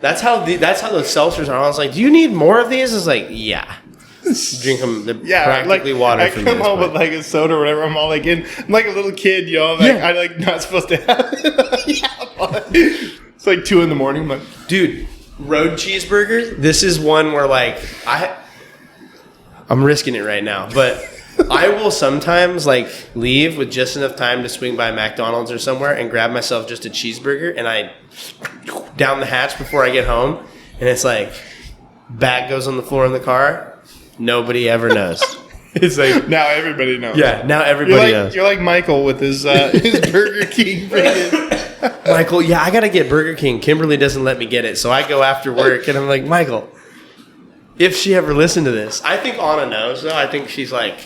That's how the seltzers are. I was like, "Do you need more of these?" It's like, yeah. Drink them. They're practically water. I come home with a soda or whatever. I'm all I'm like a little kid, I'm not supposed to have it. It's 2 a.m. I'm like, dude, road cheeseburger. This is one where I'm risking it right now, but I will sometimes leave with just enough time to swing by McDonald's or somewhere and grab myself just a cheeseburger, and I down the hatch before I get home, and it's bag goes on the floor in the car. Nobody ever knows. It's now everybody knows. Yeah, now everybody knows. You're like Michael with his Burger King. Michael, yeah, I gotta get Burger King. Kimberly doesn't let me get it, so I go after work, and I'm like, Michael, if she ever listened to this, I think Anna knows, though. I think she's like,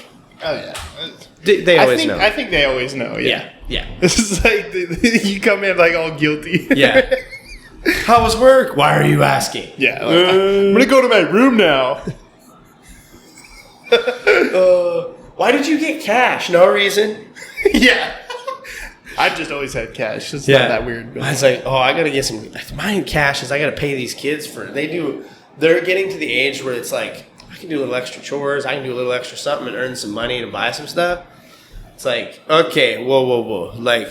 oh yeah, they always know. I think they always know. Yeah. This is you come in all guilty. Yeah. How was work? Why are you asking? Yeah. I'm gonna go to my room now. Why did you get cash? No reason. Yeah. I've just always had cash. It's not that weird. But. I was like, I gotta get some. Mine cash is I gotta pay these kids for. They're getting to the age where it's I can do a little extra chores. I can do a little extra something and earn some money to buy some stuff. It's okay, whoa.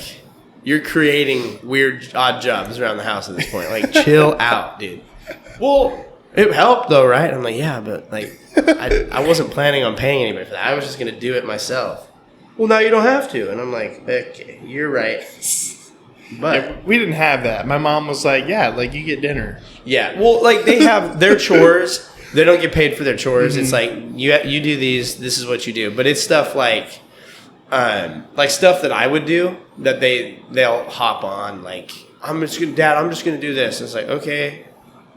You're creating weird, odd jobs around the house at this point. Chill out, dude. Well, it helped though, right? I'm like, yeah, but I wasn't planning on paying anybody for that. I was just gonna do it myself. Well, now you don't have to, and I'm like, okay, you're right. But we didn't have that. My mom was like, yeah, you get dinner. Yeah, well, they have their chores. They don't get paid for their chores. Mm-hmm. It's you do these. This is what you do. But it's stuff like stuff that I would do that they'll hop on. I'm just gonna do this. And it's okay,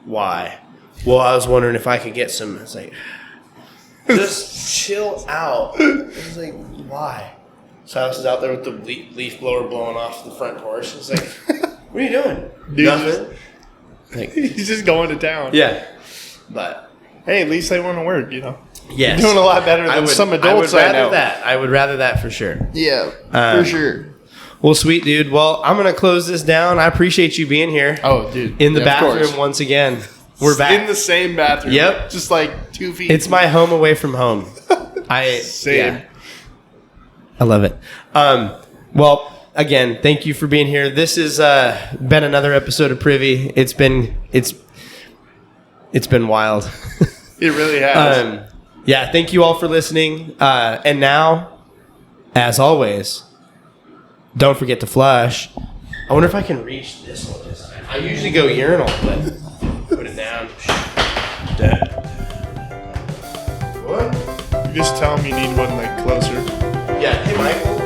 why? Well, I was wondering if I could get some. It's just chill out. It's why? So I was out there with the leaf blower blowing off the front porch. It's what are you doing? Dude, nothing. He's just going to town. Yeah, but hey, at least they want to work. Yes. You're doing a lot better than some adults I know. I would rather that for sure. Yeah, for sure. Well, sweet dude. Well, I'm gonna close this down. I appreciate you being here. Oh, dude, in the bathroom once again. We're back in the same bathroom. Yep, just like 2 feet. It's my home away from home. Same. Yeah. I love it. Well, again, thank you for being here. This has been another episode of Privy. It's been wild. It really has. Yeah, thank you all for listening. And now, as always, don't forget to flush. I wonder if I can reach this one this time. I usually go urinal, but put it down. What? You just tell him you need one like closer. Yeah. Hey, Michael.